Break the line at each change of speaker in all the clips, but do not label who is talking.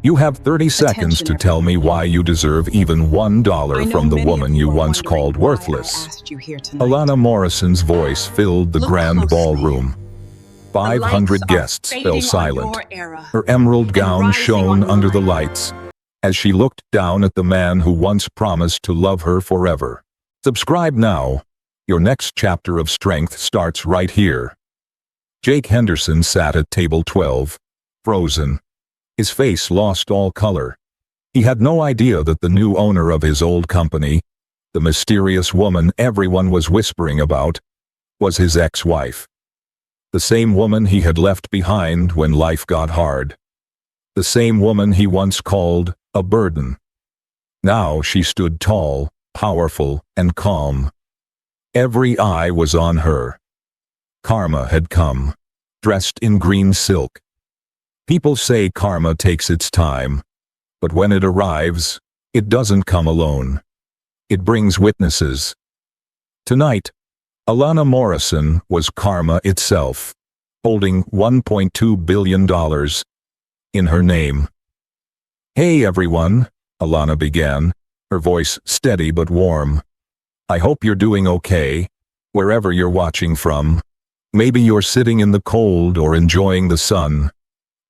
You have 30 seconds to tell me why you deserve even $1 from the woman you once called worthless. Alana Morrison's voice filled the grand ballroom. 500 guests fell silent. Her emerald gown shone under the lights as she looked down at the man who once promised to love her forever. Subscribe now. Your next chapter of strength starts right here. Jake Henderson sat at table 12, frozen. His face lost all color. He had no idea that the new owner of his old company, the mysterious woman everyone was whispering about, was his ex-wife. The same woman he had left behind when life got hard. The same woman he once called a burden. Now she stood tall, powerful, and calm. Every eye was on her. Karma had come, dressed in green silk. People say karma takes its time, but when it arrives, it doesn't come alone. It brings witnesses. Tonight, Alana Morrison was karma itself, holding $1.2 billion in her name. "Hey everyone," Alana began, her voice steady but warm. "I hope you're doing okay, wherever you're watching from. Maybe you're sitting in the cold or enjoying the sun.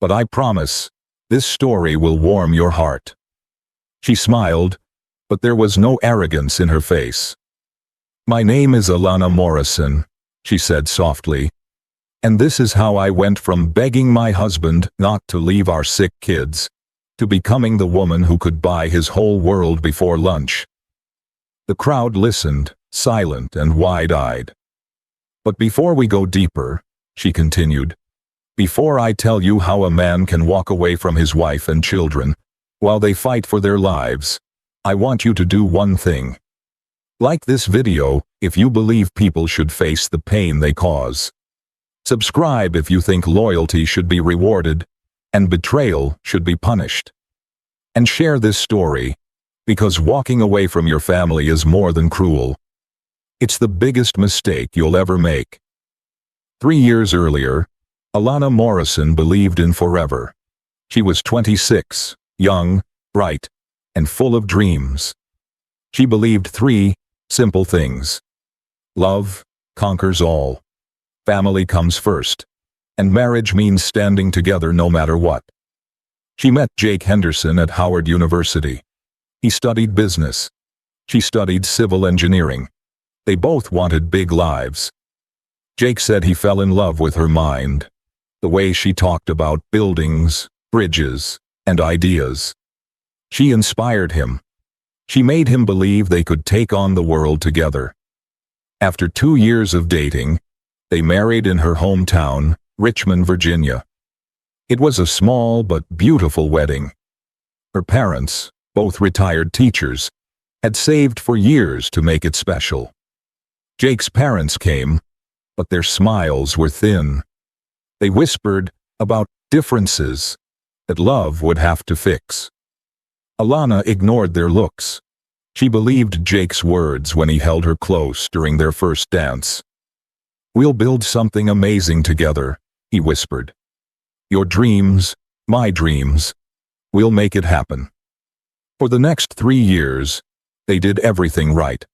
But I promise, this story will warm your heart." She smiled, but there was no arrogance in her face. "My name is Alana Morrison," she said softly, "and this is how I went from begging my husband not to leave our sick kids to becoming the woman who could buy his whole world before lunch." The crowd listened, silent and wide-eyed. "But before we go deeper," she continued, "before I tell you how a man can walk away from his wife and children while they fight for their lives, I want you to do one thing. Like this video if you believe people should face the pain they cause. Subscribe if you think loyalty should be rewarded and betrayal should be punished. And share this story, because walking away from your family is more than cruel. It's the biggest mistake you'll ever make." 3 years earlier, Alana Morrison believed in forever. She was 26, young, bright, and full of dreams. She believed 3 simple things. Love conquers all. Family comes first. And marriage means standing together no matter what. She met Jake Henderson at Howard University. He studied business. She studied civil engineering. They both wanted big lives. Jake said he fell in love with her mind, the way she talked about buildings, bridges, and ideas. She inspired him. She made him believe they could take on the world together. After 2 years of dating, they married in her hometown, Richmond, Virginia. It was a small but beautiful wedding. Her parents, both retired teachers, had saved for years to make it special. Jake's parents came, but their smiles were thin. They whispered about differences that love would have to fix. Alana ignored their looks. She believed Jake's words when he held her close during their first dance. "We'll build something amazing together," he whispered. "Your dreams, my dreams. We'll make it happen." For the next 3 years, they did everything right.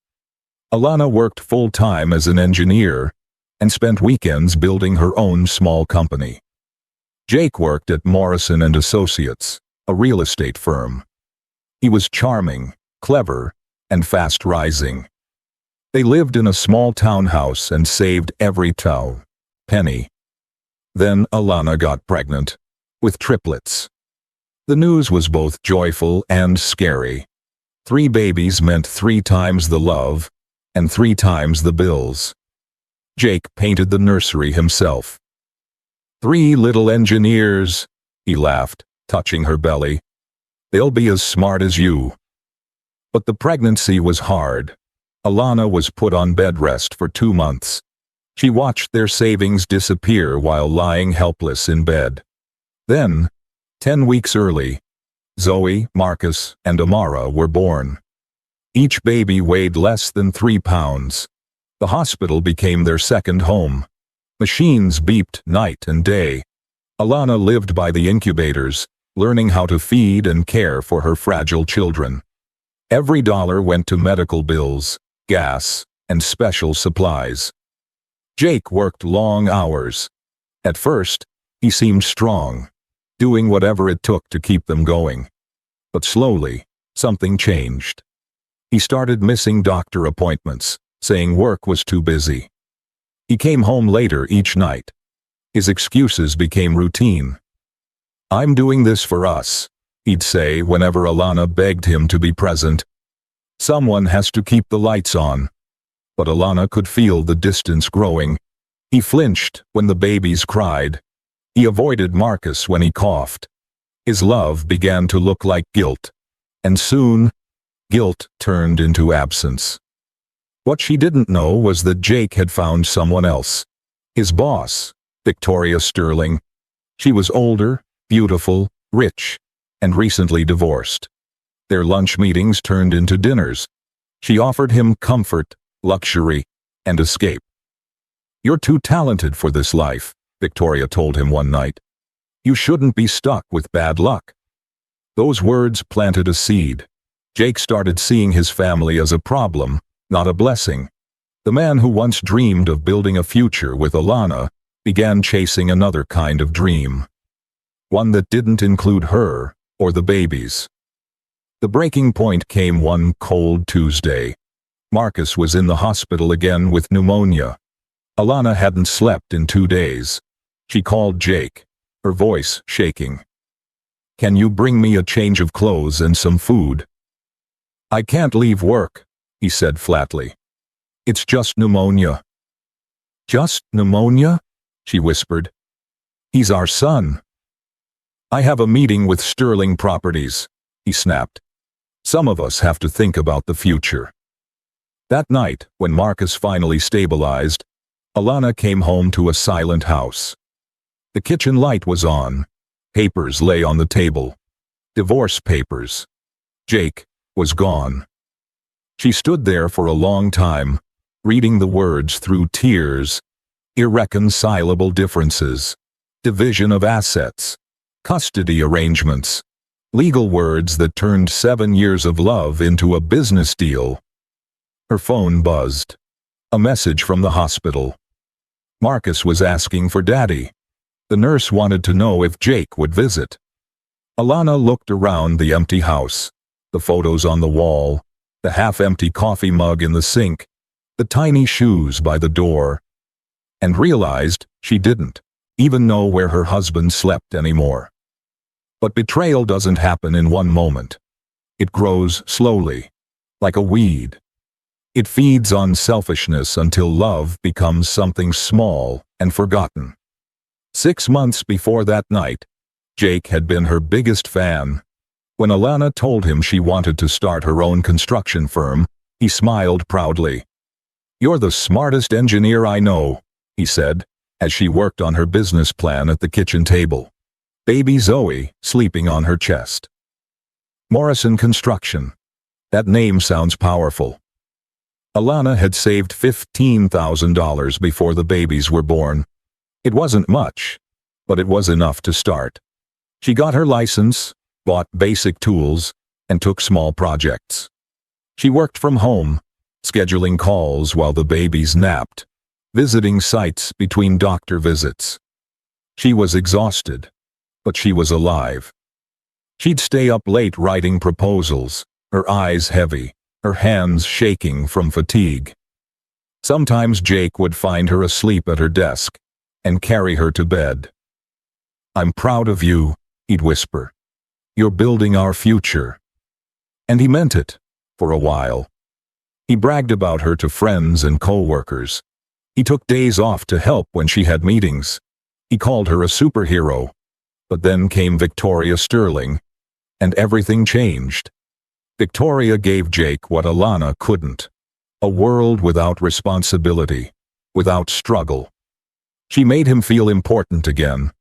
Alana worked full-time as an engineer and spent weekends building her own small company. Jake worked at Morrison & Associates, a real estate firm. He was charming, clever, and fast-rising. They lived in a small townhouse and saved every penny. Then Alana got pregnant, with triplets. The news was both joyful and scary. 3 babies meant 3 times the love, and 3 times the bills. Jake painted the nursery himself. 3 little engineers," he laughed, touching her belly. "They'll be as smart as you." But the pregnancy was hard. Alana was put on bed rest for 2 months. She watched their savings disappear while lying helpless in bed. Then, 10 weeks early, Zoe, Marcus, and Amara were born. Each baby weighed less than 3 pounds. The hospital became their second home. Machines beeped night and day. Alana lived by the incubators, learning how to feed and care for her fragile children. Every dollar went to medical bills, gas, and special supplies. Jake worked long hours. At first, he seemed strong, doing whatever it took to keep them going. But slowly, something changed. He started missing doctor appointments, saying work was too busy. He came home later each night. His excuses became routine. "I'm doing this for us," he'd say whenever Alana begged him to be present. "Someone has to keep the lights on." But Alana could feel the distance growing. He flinched when the babies cried. He avoided Marcus when he coughed. His love began to look like guilt. And soon, guilt turned into absence. What she didn't know was that Jake had found someone else. His boss, Victoria Sterling. She was older, beautiful, rich, and recently divorced. Their lunch meetings turned into dinners. She offered him comfort, luxury, and escape. "You're too talented for this life," Victoria told him one night. "You shouldn't be stuck with bad luck." Those words planted a seed. Jake started seeing his family as a problem, not a blessing. The man who once dreamed of building a future with Alana began chasing another kind of dream. One that didn't include her or the babies. The breaking point came one cold Tuesday. Marcus was in the hospital again with pneumonia. Alana hadn't slept in 2 days. She called Jake, her voice shaking. "Can you bring me a change of clothes and some food?" "I can't leave work," he said flatly. "It's just pneumonia." "Just pneumonia?" she whispered. "He's our son." "I have a meeting with Sterling Properties," he snapped. "Some of us have to think about the future." That night, when Marcus finally stabilized, Alana came home to a silent house. The kitchen light was on. Papers lay on the table. Divorce papers. Jake was gone. She stood there for a long time, reading the words through tears. Irreconcilable differences. Division of assets. Custody arrangements. Legal words that turned 7 years of love into a business deal. Her phone buzzed. A message from the hospital. Marcus was asking for Daddy. The nurse wanted to know if Jake would visit. Alana looked around the empty house. The photos on the wall, the half-empty coffee mug in the sink, the tiny shoes by the door, and realized she didn't even know where her husband slept anymore. But betrayal doesn't happen in one moment. It grows slowly, like a weed. It feeds on selfishness until love becomes something small and forgotten. 6 months before that night, Jake had been her biggest fan. When Alana told him she wanted to start her own construction firm, he smiled proudly. "You're the smartest engineer I know," he said, as she worked on her business plan at the kitchen table. Baby Zoe sleeping on her chest. Morrison Construction. That name sounds powerful. Alana had saved $15,000 before the babies were born. It wasn't much, but it was enough to start. She got her license, bought basic tools, and took small projects. She worked from home, scheduling calls while the babies napped, visiting sites between doctor visits. She was exhausted, but she was alive. She'd stay up late writing proposals, her eyes heavy, her hands shaking from fatigue. Sometimes Jake would find her asleep at her desk and carry her to bed. "I'm proud of you," he'd whisper. "You're building our future." And he meant it, for a while. He bragged about her to friends and co-workers. He took days off to help when she had meetings. He called her a superhero. But then came Victoria Sterling, and everything changed. Victoria gave Jake what Alana couldn't. A world without responsibility, without struggle. She made him feel important again.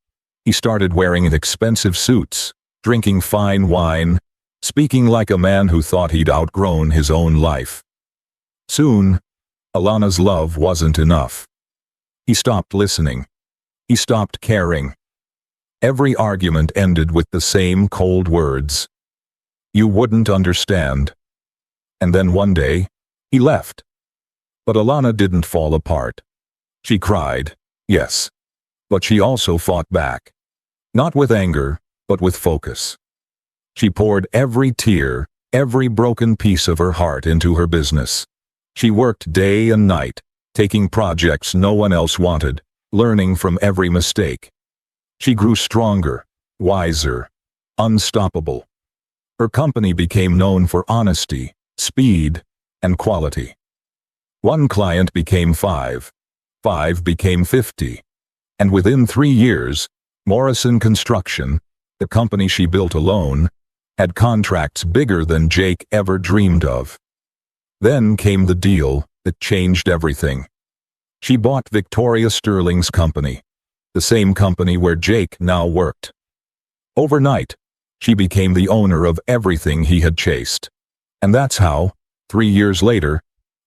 He started wearing expensive suits, drinking fine wine, speaking like a man who thought he'd outgrown his own life. Soon, Alana's love wasn't enough. He stopped listening. He stopped caring. Every argument ended with the same cold words. You wouldn't understand. And then one day, he left. But Alana didn't fall apart. She cried, yes. But she also fought back. Not with anger, but with focus. She poured every tear, every broken piece of her heart into her business. She worked day and night, taking projects no one else wanted, learning from every mistake. She grew stronger, wiser, unstoppable. Her company became known for honesty, speed, and quality. One client became 5. 5 became 50. And within 3 years, Morrison Construction, the company she built alone, had contracts bigger than Jake ever dreamed of. Then came the deal that changed everything. She bought Victoria Sterling's company, the same company where Jake now worked. Overnight, she became the owner of everything he had chased. And that's how, 3 years later,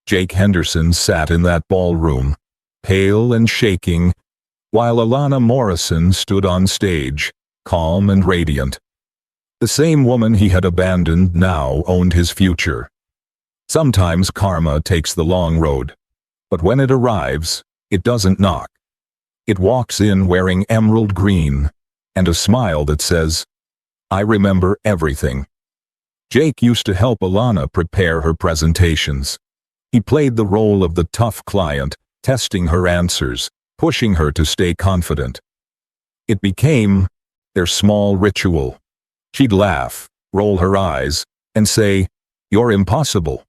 Jake Henderson sat in that ballroom, pale and shaking, while Alana Morrison stood on stage, calm and radiant. The same woman he had abandoned now owned his future. Sometimes karma takes the long road, but when it arrives, it doesn't knock. It walks in wearing emerald green, and a smile that says, I remember everything. Jake used to help Alana prepare her presentations. He played the role of the tough client, testing her answers, pushing her to stay confident. It became their small ritual. She'd laugh, roll her eyes, and say, You're impossible.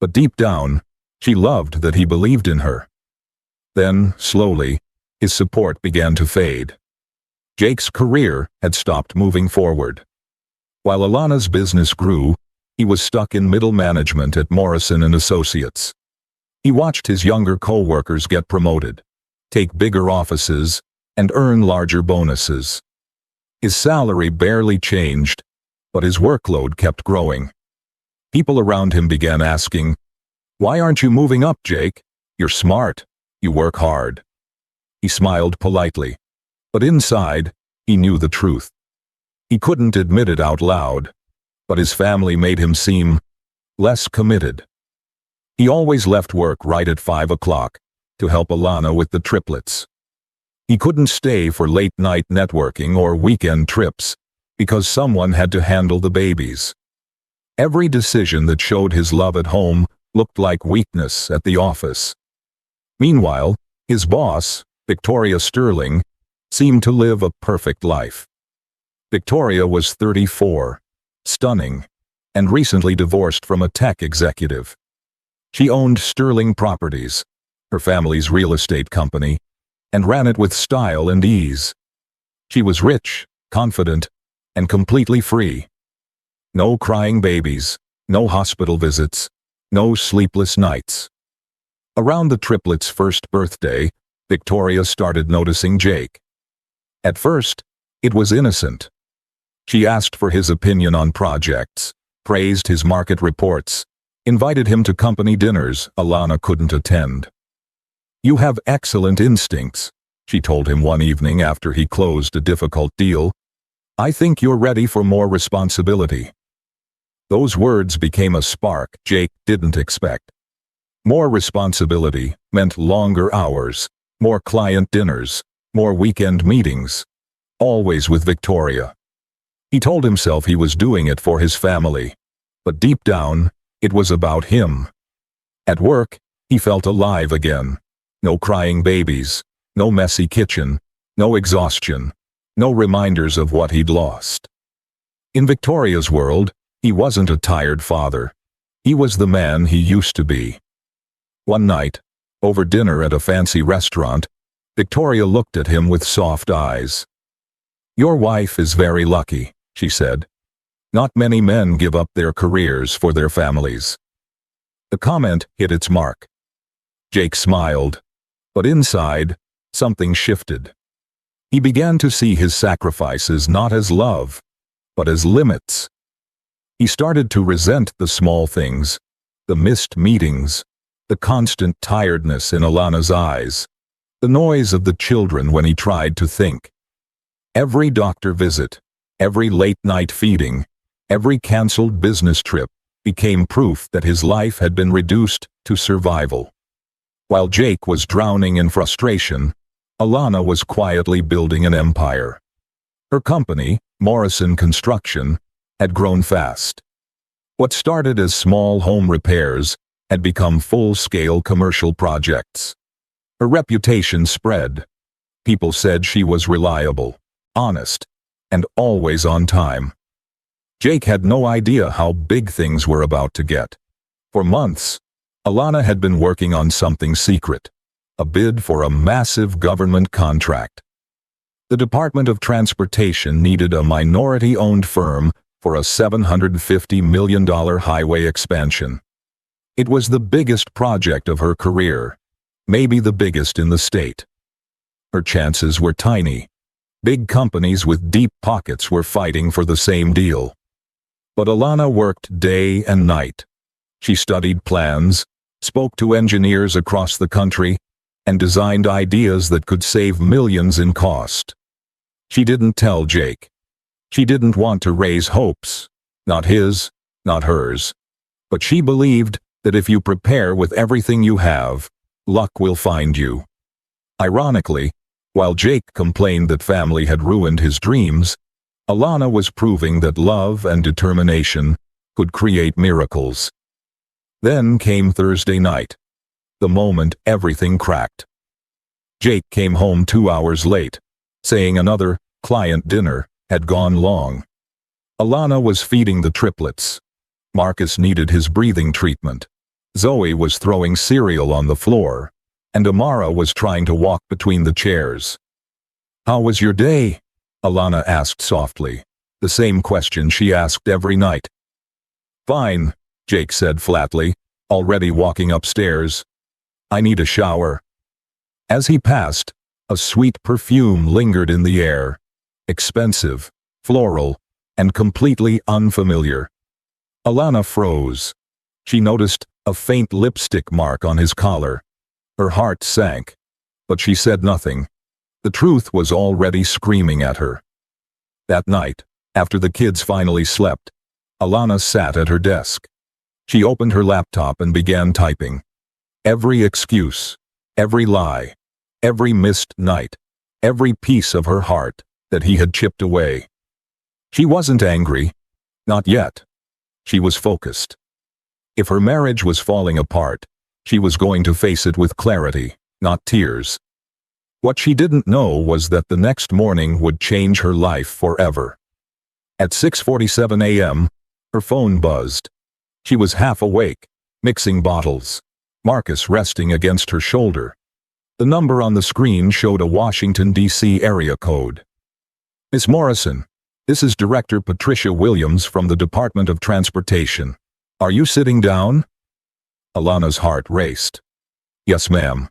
But deep down, she loved that he believed in her. Then, slowly, his support began to fade. Jake's career had stopped moving forward. While Alana's business grew, he was stuck in middle management at Morrison & Associates. He watched his younger co-workers get promoted, take bigger offices, and earn larger bonuses. His salary barely changed, but his workload kept growing. People around him began asking, Why aren't you moving up, Jake? You're smart. You work hard. He smiled politely, but inside, he knew the truth. He couldn't admit it out loud, but his family made him seem less committed. He always left work right at 5 o'clock to help Alana with the triplets. He couldn't stay for late-night networking or weekend trips because someone had to handle the babies. Every decision that showed his love at home looked like weakness at the office. Meanwhile, his boss, Victoria Sterling, seemed to live a perfect life. Victoria was 34, stunning, and recently divorced from a tech executive. She owned Sterling Properties, her family's real estate company, and ran it with style and ease. She was rich, confident, and completely free. No crying babies, no hospital visits, no sleepless nights. Around the triplets' first birthday, Victoria started noticing Jake. At first, it was innocent. She asked for his opinion on projects, praised his market reports, invited him to company dinners Alana couldn't attend. You have excellent instincts, she told him one evening after he closed a difficult deal. I think you're ready for more responsibility. Those words became a spark Jake didn't expect. More responsibility meant longer hours, more client dinners, more weekend meetings, always with Victoria. He told himself he was doing it for his family, but deep down, it was about him. At work, he felt alive again. No crying babies, no messy kitchen, no exhaustion, no reminders of what he'd lost. In Victoria's world, he wasn't a tired father. He was the man he used to be. One night, over dinner at a fancy restaurant, Victoria looked at him with soft eyes. Your wife is very lucky, she said. Not many men give up their careers for their families. The comment hit its mark. Jake smiled, but inside, something shifted. He began to see his sacrifices not as love, but as limits. He started to resent the small things, the missed meetings, the constant tiredness in Alana's eyes, the noise of the children when he tried to think. Every doctor visit, every late-night feeding, every cancelled business trip became proof that his life had been reduced to survival. While Jake was drowning in frustration, Alana was quietly building an empire. Her company, Morrison Construction, had grown fast. What started as small home repairs had become full-scale commercial projects. Her reputation spread. People said she was reliable, honest, and always on time. Jake had no idea how big things were about to get. For months, Alana had been working on something secret, a bid for a massive government contract. The Department of Transportation needed a minority-owned firm for a $750 million highway expansion. It was the biggest project of her career, maybe the biggest in the state. Her chances were tiny. Big companies with deep pockets were fighting for the same deal. But Alana worked day and night. She studied plans, spoke to engineers across the country, and designed ideas that could save millions in cost. She didn't tell Jake. She didn't want to raise hopes, not his, not hers. But she believed that if you prepare with everything you have, luck will find you. Ironically, while Jake complained that family had ruined his dreams, Alana was proving that love and determination could create miracles. Then came Thursday night, the moment everything cracked. Jake came home 2 hours late, saying another client dinner had gone long. Alana was feeding the triplets. Marcus needed his breathing treatment. Zoe was throwing cereal on the floor, and Amara was trying to walk between the chairs. "How was your day?" Alana asked softly, the same question she asked every night. "Fine," Jake said flatly, already walking upstairs. "I need a shower." As he passed, a sweet perfume lingered in the air. Expensive, floral, and completely unfamiliar. Alana froze. She noticed a faint lipstick mark on his collar. Her heart sank, but she said nothing. The truth was already screaming at her. That night, after the kids finally slept, Alana sat at her desk. She opened her laptop and began typing. Every excuse, every lie, every missed night, every piece of her heart that he had chipped away. She wasn't angry. Not yet. She was focused. If her marriage was falling apart, she was going to face it with clarity, not tears. What she didn't know was that the next morning would change her life forever. At 6:47 a.m., her phone buzzed. She was half awake, mixing bottles, Marcus resting against her shoulder. The number on the screen showed a Washington, D.C. area code. "Miss Morrison, this is Director Patricia Williams from the Department of Transportation. Are you sitting down?" Alana's heart raced. "Yes, ma'am."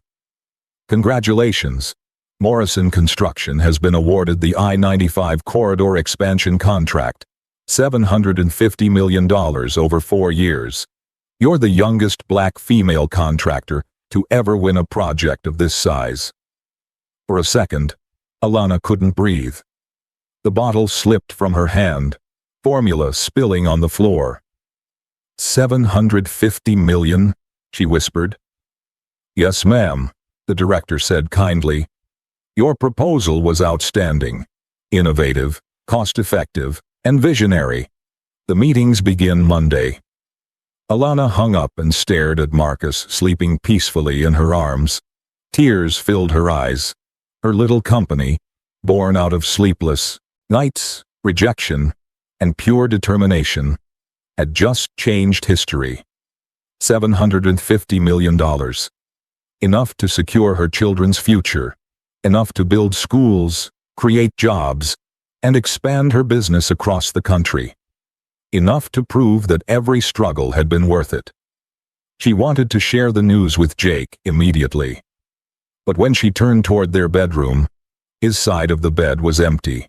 "Congratulations. Morrison Construction has been awarded the I-95 corridor expansion contract, $750 million over 4 years. You're the youngest black female contractor to ever win a project of this size." For a second, Alana couldn't breathe. The bottle slipped from her hand, formula spilling on the floor. $750 million, she whispered. "Yes, ma'am," the director said kindly. "Your proposal was outstanding, innovative, cost-effective, and visionary. The meetings begin Monday." Alana hung up and stared at Marcus sleeping peacefully in her arms. Tears filled her eyes. Her little company, born out of sleepless nights, rejection, and pure determination, had just changed history. $750 million. Enough to secure her children's future. Enough to build schools, create jobs, and expand her business across the country. Enough to prove that every struggle had been worth it. She wanted to share the news with Jake immediately. But when she turned toward their bedroom, his side of the bed was empty.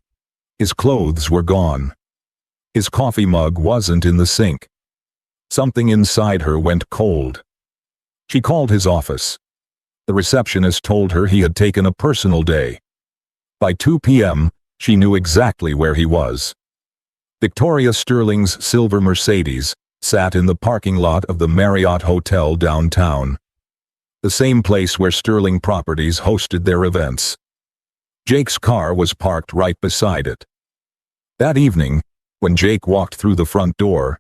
His clothes were gone. His coffee mug wasn't in the sink. Something inside her went cold. She called his office. The receptionist told her he had taken a personal day. By 2 p.m., She knew exactly where he was. Victoria Sterling's silver Mercedes sat in the parking lot of the Marriott Hotel downtown, the same place where Sterling Properties hosted their events. Jake's car was parked right beside it. That evening, when Jake walked through the front door,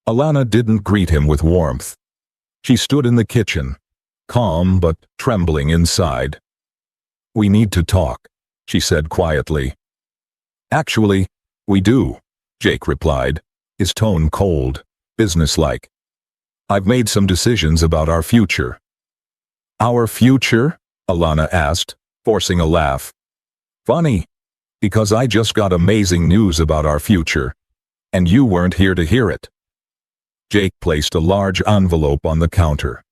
Alana didn't greet him with warmth. She stood in the kitchen, calm but trembling inside. "We need to talk," she said quietly. "Actually, we do," Jake replied, his tone cold, businesslike. "I've made some decisions about our future." "Our future?" Alana asked, forcing a laugh. "Funny, because I just got amazing news about our future, and you weren't here to hear it." Jake placed a large envelope on the counter.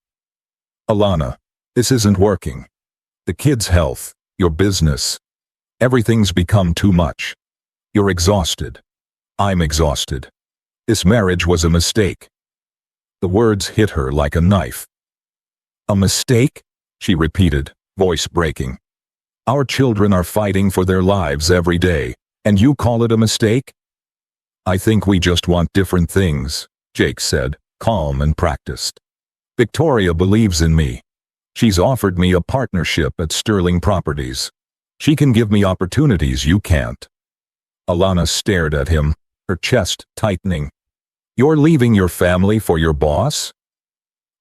"Alana, this isn't working. The kids' health, your business. Everything's become too much. You're exhausted. I'm exhausted. This marriage was a mistake." The words hit her like a knife. "A mistake?" she repeated, voice breaking. "Our children are fighting for their lives every day, and you call it a mistake?" "I think we just want different things," Jake said, calm and practiced. "Victoria believes in me. She's offered me a partnership at Sterling Properties. She can give me opportunities you can't." Alana stared at him, her chest tightening. "You're leaving your family for your boss?"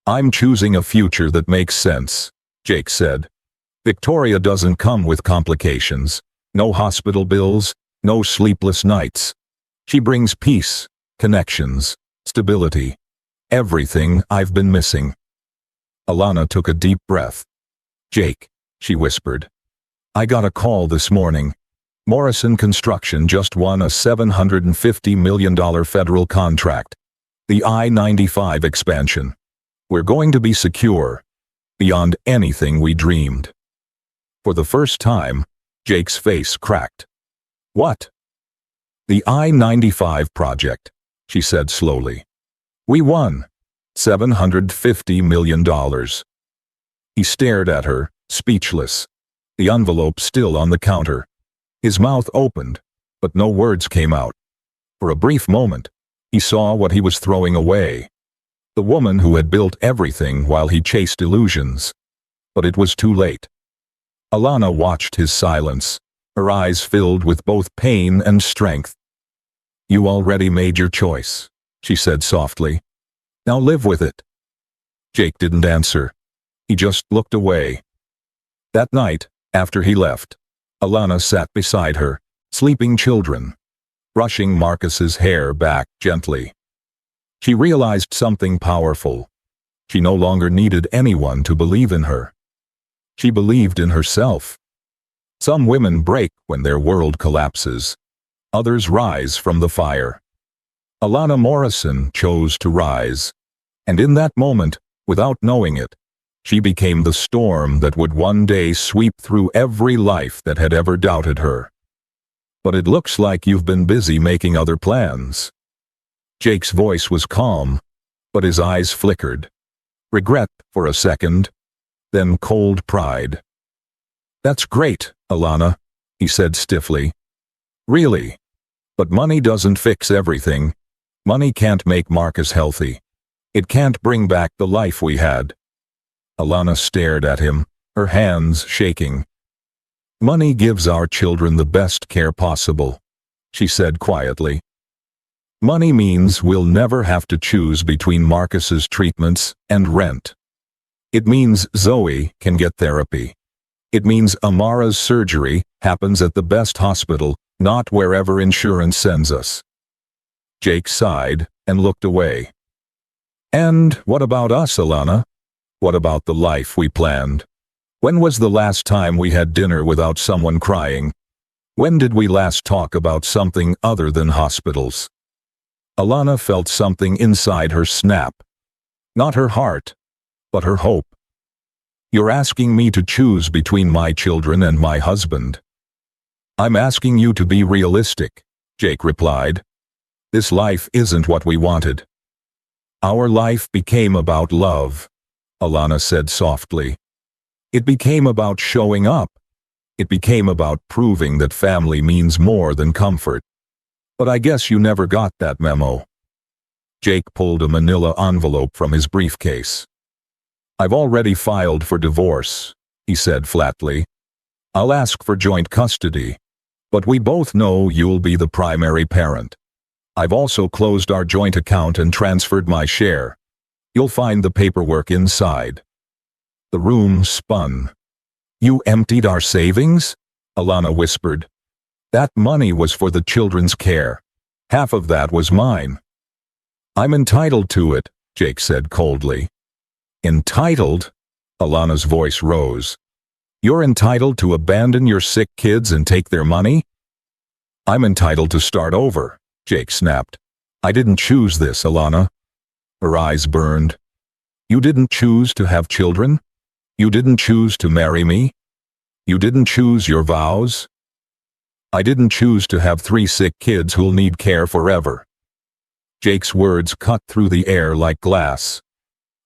"I'm choosing a future that makes sense," Jake said. "Victoria doesn't come with complications, no hospital bills, no sleepless nights. She brings peace, connections, stability, everything I've been missing." Alana took a deep breath. "Jake," she whispered, "I got a call this morning. Morrison Construction just won a $750 million federal contract. The I-95 expansion. We're going to be secure, beyond anything we dreamed." For the first time, Jake's face cracked. "What?" "The I-95 project," she said slowly. "We won. $750 million. He stared at her, speechless, the envelope still on the counter. His mouth opened, but no words came out. For a brief moment, he saw what he was throwing away. The woman who had built everything while he chased illusions. But it was too late. Alana watched his silence, her eyes filled with both pain and strength. "You already made your choice," she said softly. "Now live with it." Jake didn't answer. He just looked away. That night, after he left, Alana sat beside her, sleeping children, brushing Marcus's hair back gently. She realized something powerful. She no longer needed anyone to believe in her. She believed in herself. Some women break when their world collapses. Others rise from the fire. Alana Morrison chose to rise. And in that moment, without knowing it, she became the storm that would one day sweep through every life that had ever doubted her. "But it looks like you've been busy making other plans." Jake's voice was calm, but his eyes flickered. Regret for a second, then cold pride. "That's great, Alana," he said stiffly. "Really. But money doesn't fix everything. Money can't make Marcus healthy. It can't bring back the life we had." Alana stared at him, her hands shaking. "Money gives our children the best care possible," she said quietly. "Money means we'll never have to choose between Marcus's treatments and rent. It means Zoe can get therapy. It means Amara's surgery happens at the best hospital, not wherever insurance sends us." Jake sighed and looked away. "And what about us, Alana? What about the life we planned? When was the last time we had dinner without someone crying? When did we last talk about something other than hospitals?" Alana felt something inside her snap. Not her heart, but her hope. "You're asking me to choose between my children and my husband." "I'm asking you to be realistic," Jake replied. "This life isn't what we wanted." "Our life became about love," Alana said softly. "It became about showing up, It became about proving that family means more than comfort. But I guess you never got that memo. Jake pulled a manila envelope from his briefcase. I've already filed for divorce, he said flatly. I'll ask for joint custody, but we both know you'll be the primary parent. I've also closed our joint account and transferred my share. You'll find the paperwork inside. The room spun. You emptied our savings? Alana whispered. That money was for the children's care. Half of that was mine. I'm entitled to it, Jake said coldly. Entitled? Alana's voice rose. You're entitled to abandon your sick kids and take their money? I'm entitled to start over, Jake snapped. I didn't choose this, Alana. Her eyes burned. You didn't choose to have children? You didn't choose to marry me? You didn't choose your vows? I didn't choose to have 3 sick kids who'll need care forever. Jake's words cut through the air like glass.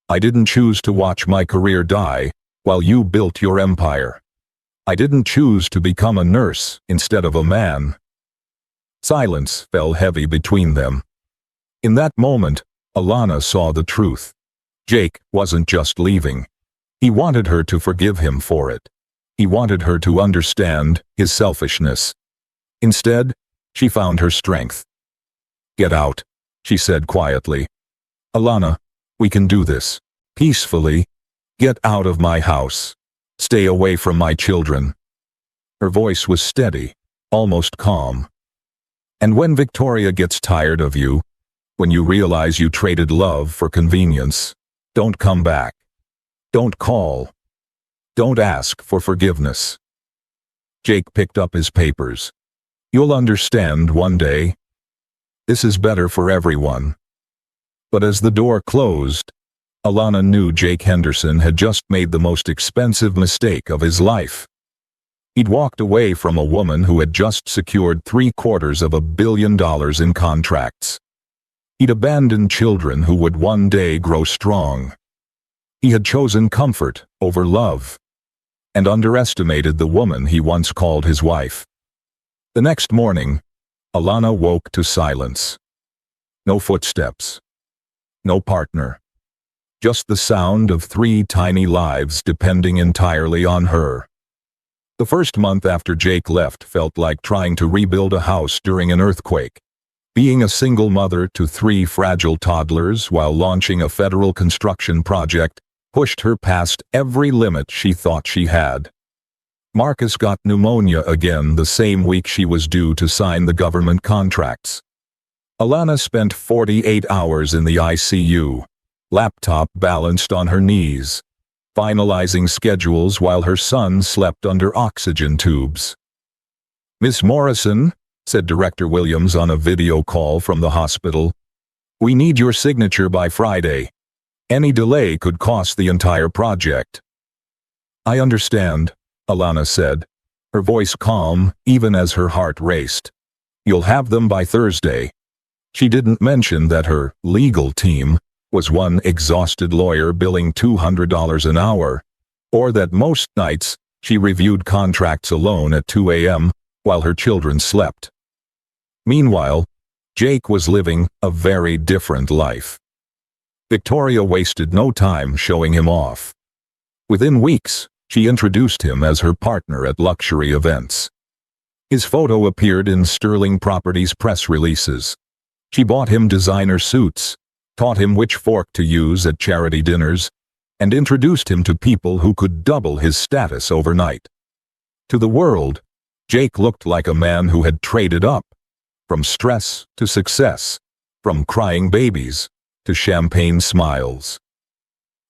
I didn't choose to watch my career die while you built your empire. I didn't choose to become a nurse instead of a man. Silence fell heavy between them. In that moment, Alana saw the truth. Jake wasn't just leaving. He wanted her to forgive him for it. He wanted her to understand his selfishness. Instead, she found her strength. Get out, she said quietly. Alana, we can do this. Peacefully. Get out of my house. Stay away from my children. Her voice was steady, almost calm. And when Victoria gets tired of you, when you realize you traded love for convenience, don't come back. Don't call. Don't ask for forgiveness. Jake picked up his papers. You'll understand one day. This is better for everyone. But as the door closed, Alana knew Jake Henderson had just made the most expensive mistake of his life. He'd walked away from a woman who had just secured $750 million in contracts. He'd abandoned children who would one day grow strong. He had chosen comfort over love, and underestimated the woman he once called his wife. The next morning, Alana woke to silence. No footsteps. No partner. Just the sound of 3 tiny lives depending entirely on her. The first month after Jake left felt like trying to rebuild a house during an earthquake. Being a single mother to 3 fragile toddlers while launching a federal construction project pushed her past every limit she thought she had. Marcus got pneumonia again the same week she was due to sign the government contracts. Alana spent 48 hours in the ICU, laptop balanced on her knees, finalizing schedules while her son slept under oxygen tubes. Miss Morrison, said Director Williams on a video call from the hospital, we need your signature by Friday. Any delay could cost the entire project. I understand, Alana said, her voice calm even as her heart raced. You'll have them by Thursday. She didn't mention that her legal team was one exhausted lawyer billing $200 an hour, or that most nights she reviewed contracts alone at 2 a.m. while her children slept. Meanwhile, Jake was living a very different life. Victoria wasted no time showing him off. Within weeks, she introduced him as her partner at luxury events. His photo appeared in Sterling Properties press releases. She bought him designer suits, taught him which fork to use at charity dinners, and introduced him to people who could double his status overnight. To the world, Jake looked like a man who had traded up, from stress to success, from crying babies to champagne smiles.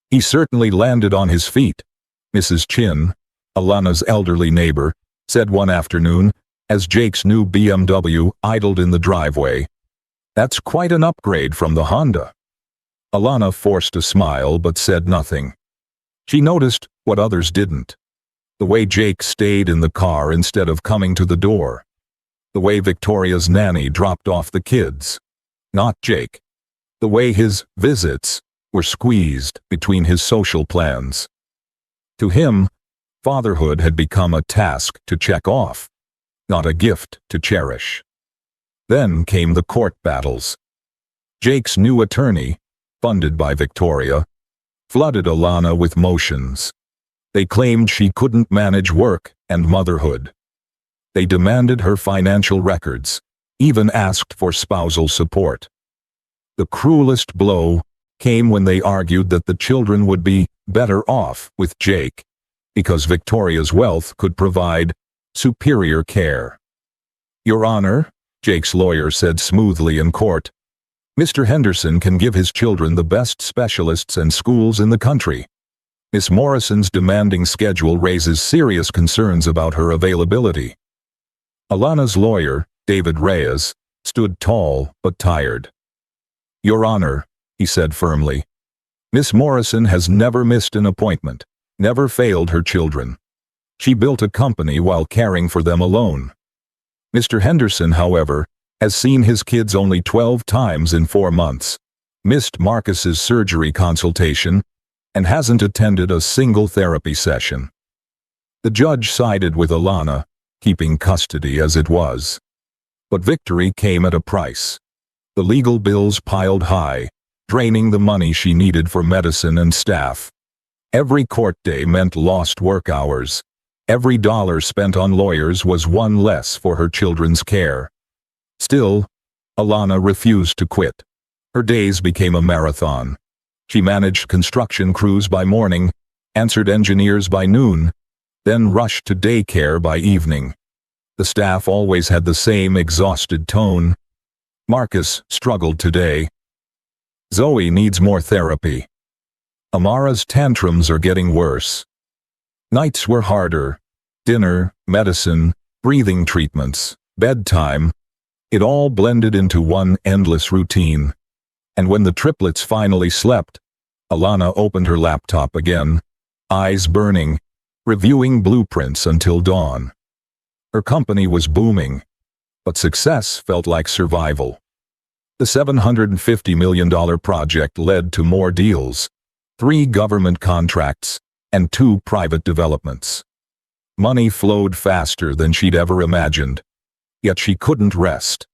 He certainly landed on his feet, Mrs. Chin, Alana's elderly neighbor, said one afternoon, as Jake's new BMW idled in the driveway. That's quite an upgrade from the Honda. Alana forced a smile but said nothing. She noticed what others didn't. The way Jake stayed in the car instead of coming to the door. The way Victoria's nanny dropped off the kids. Not Jake. The way his visits were squeezed between his social plans. To him, Fatherhood had become a task to check off, not a gift to cherish. Then came the court battles. Jake's new attorney, funded by Victoria, flooded Alana with motions. They claimed she couldn't manage work and motherhood. They demanded her financial records, even asked for spousal support. The cruelest blow came when they argued that the children would be better off with Jake, because Victoria's wealth could provide superior care. "Your Honor," Jake's lawyer said smoothly in court, "Mr. Henderson can give his children the best specialists and schools in the country. Miss Morrison's demanding schedule raises serious concerns about her availability." Alana's lawyer, David Reyes, stood tall but tired. "Your Honor," he said firmly, "Miss Morrison has never missed an appointment, never failed her children. She built a company while caring for them alone. Mr. Henderson, however, has seen his kids only 12 times in 4 months, missed Marcus's surgery consultation, and hasn't attended a single therapy session." The judge sided with Alana, keeping custody as it was. But victory came at a price. The legal bills piled high, draining the money she needed for medicine and staff. Every court day meant lost work hours. Every dollar spent on lawyers was one less for her children's care. Still, Alana refused to quit. Her days became a marathon. She managed construction crews by morning, answered engineers by noon, then rushed to daycare by evening. The staff always had the same exhausted tone. "Marcus struggled today. Zoe needs more therapy. Amara's tantrums are getting worse." Nights were harder. Dinner, medicine, breathing treatments, bedtime. It all blended into one endless routine. And when the triplets finally slept, Alana opened her laptop again, eyes burning, reviewing blueprints until dawn. Her company was booming, but success felt like survival. The $750 million project led to more deals, 3 government contracts, and 2 private developments. Money flowed faster than she'd ever imagined, yet she couldn't rest.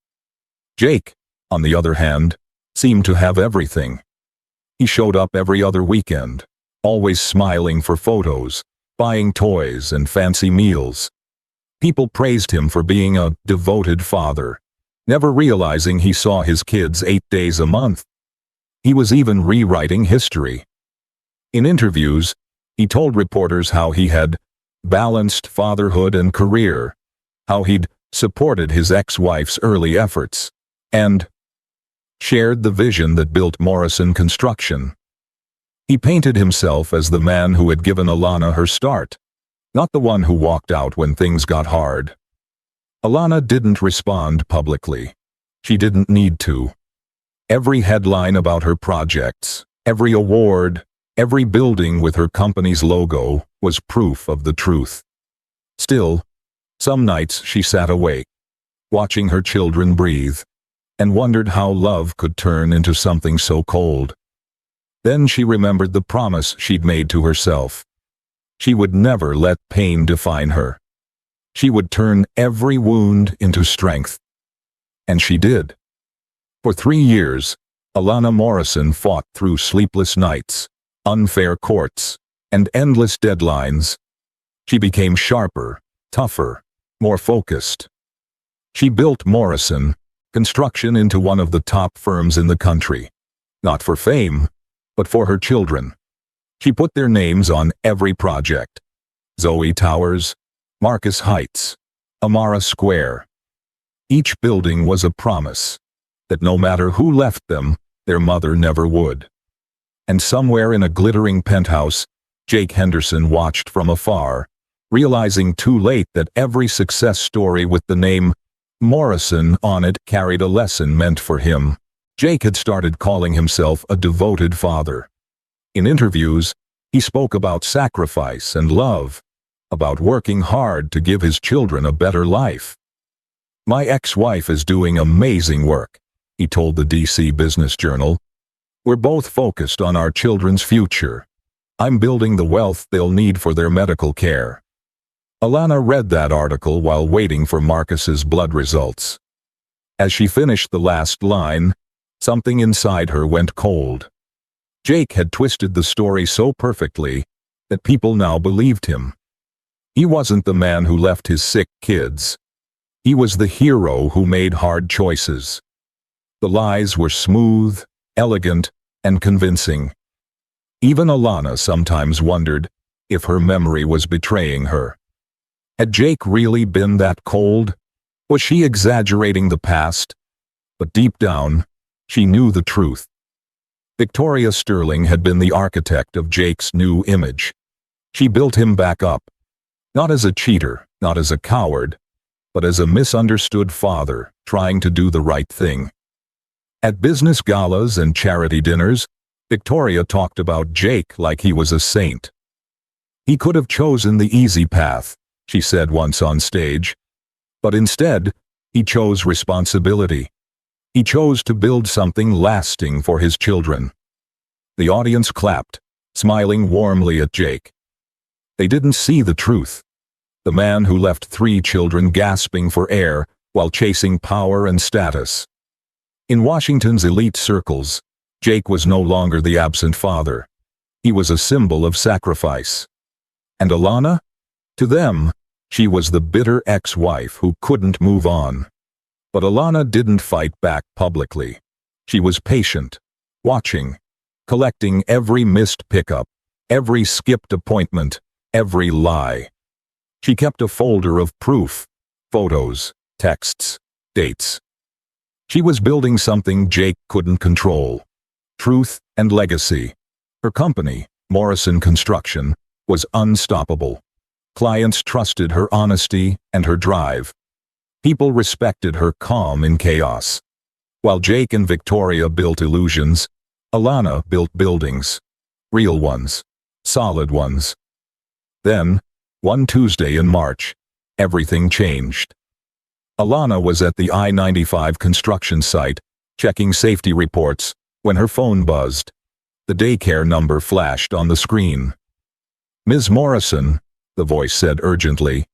Jake, on the other hand, seemed to have everything. He showed up every other weekend, always smiling for photos, buying toys and fancy meals. People praised him for being a devoted father, never realizing he saw his kids 8 days a month. He was even rewriting history. In interviews, he told reporters how he had balanced fatherhood and career, how he'd supported his ex-wife's early efforts, and shared the vision that built Morrison Construction. He painted himself as the man who had given Alana her start, not the one who walked out when things got hard. Alana didn't respond publicly. She didn't need to. Every headline about her projects, every award, every building with her company's logo was proof of the truth. Still, some nights she sat awake, watching her children breathe, and wondered how love could turn into something so cold. Then she remembered the promise she'd made to herself. She would never let pain define her. She would turn every wound into strength. And she did. For 3 years, Alana Morrison fought through sleepless nights, unfair courts, and endless deadlines. She became sharper, tougher, more focused. She built Morrison Construction into one of the top firms in the country, not for fame, but for her children. She put their names on every project: Zoe Towers, Marcus Heights, Amara Square. Each building was a promise that no matter who left them, their mother never would. And somewhere in a glittering penthouse, Jake Henderson watched from afar, realizing too late that every success story with the name Morrison on it carried a lesson meant for him. Jake had started calling himself a devoted father. In interviews, he spoke about sacrifice and love, about working hard to give his children a better life. "My ex-wife is doing amazing work," he told the DC Business Journal. "We're both focused on our children's future. I'm building the wealth they'll need for their medical care. Alana read that article while waiting for Marcus's blood results. As she finished the last line, something inside her went cold. Jake had twisted the story so perfectly that people now believed him. He wasn't the man who left his sick kids. He was the hero who made hard choices. The lies were smooth, elegant, and convincing. Even Alana sometimes wondered if her memory was betraying her. Had Jake really been that cold? Was she exaggerating the past? But deep down, she knew the truth. Victoria Sterling had been the architect of Jake's new image. She built him back up. Not as a cheater, not as a coward, but as a misunderstood father trying to do the right thing. At business galas and charity dinners, Victoria talked about Jake like he was a saint. He could have chosen the easy path, she said once on stage. But instead, he chose responsibility. He chose to build something lasting for his children. The audience clapped, smiling warmly at Jake. They didn't see the truth. The man who left 3 children gasping for air while chasing power and status. In Washington's elite circles, Jake was no longer the absent father. He was a symbol of sacrifice. And Alana? To them, she was the bitter ex-wife who couldn't move on. But Alana didn't fight back publicly. She was patient, watching, collecting every missed pickup, every skipped appointment, every lie. She kept a folder of proof, photos, texts, dates. She was building something Jake couldn't control. Truth and legacy. Her company, Morrison Construction, was unstoppable. Clients trusted her honesty and her drive. People respected her calm in chaos. While Jake and Victoria built illusions, Alana built buildings. Real ones. Solid ones. Then, one Tuesday in March, everything changed. Alana was at the I-95 construction site, checking safety reports, when her phone buzzed. The daycare number flashed on the screen. "Ms. Morrison," the voice said urgently,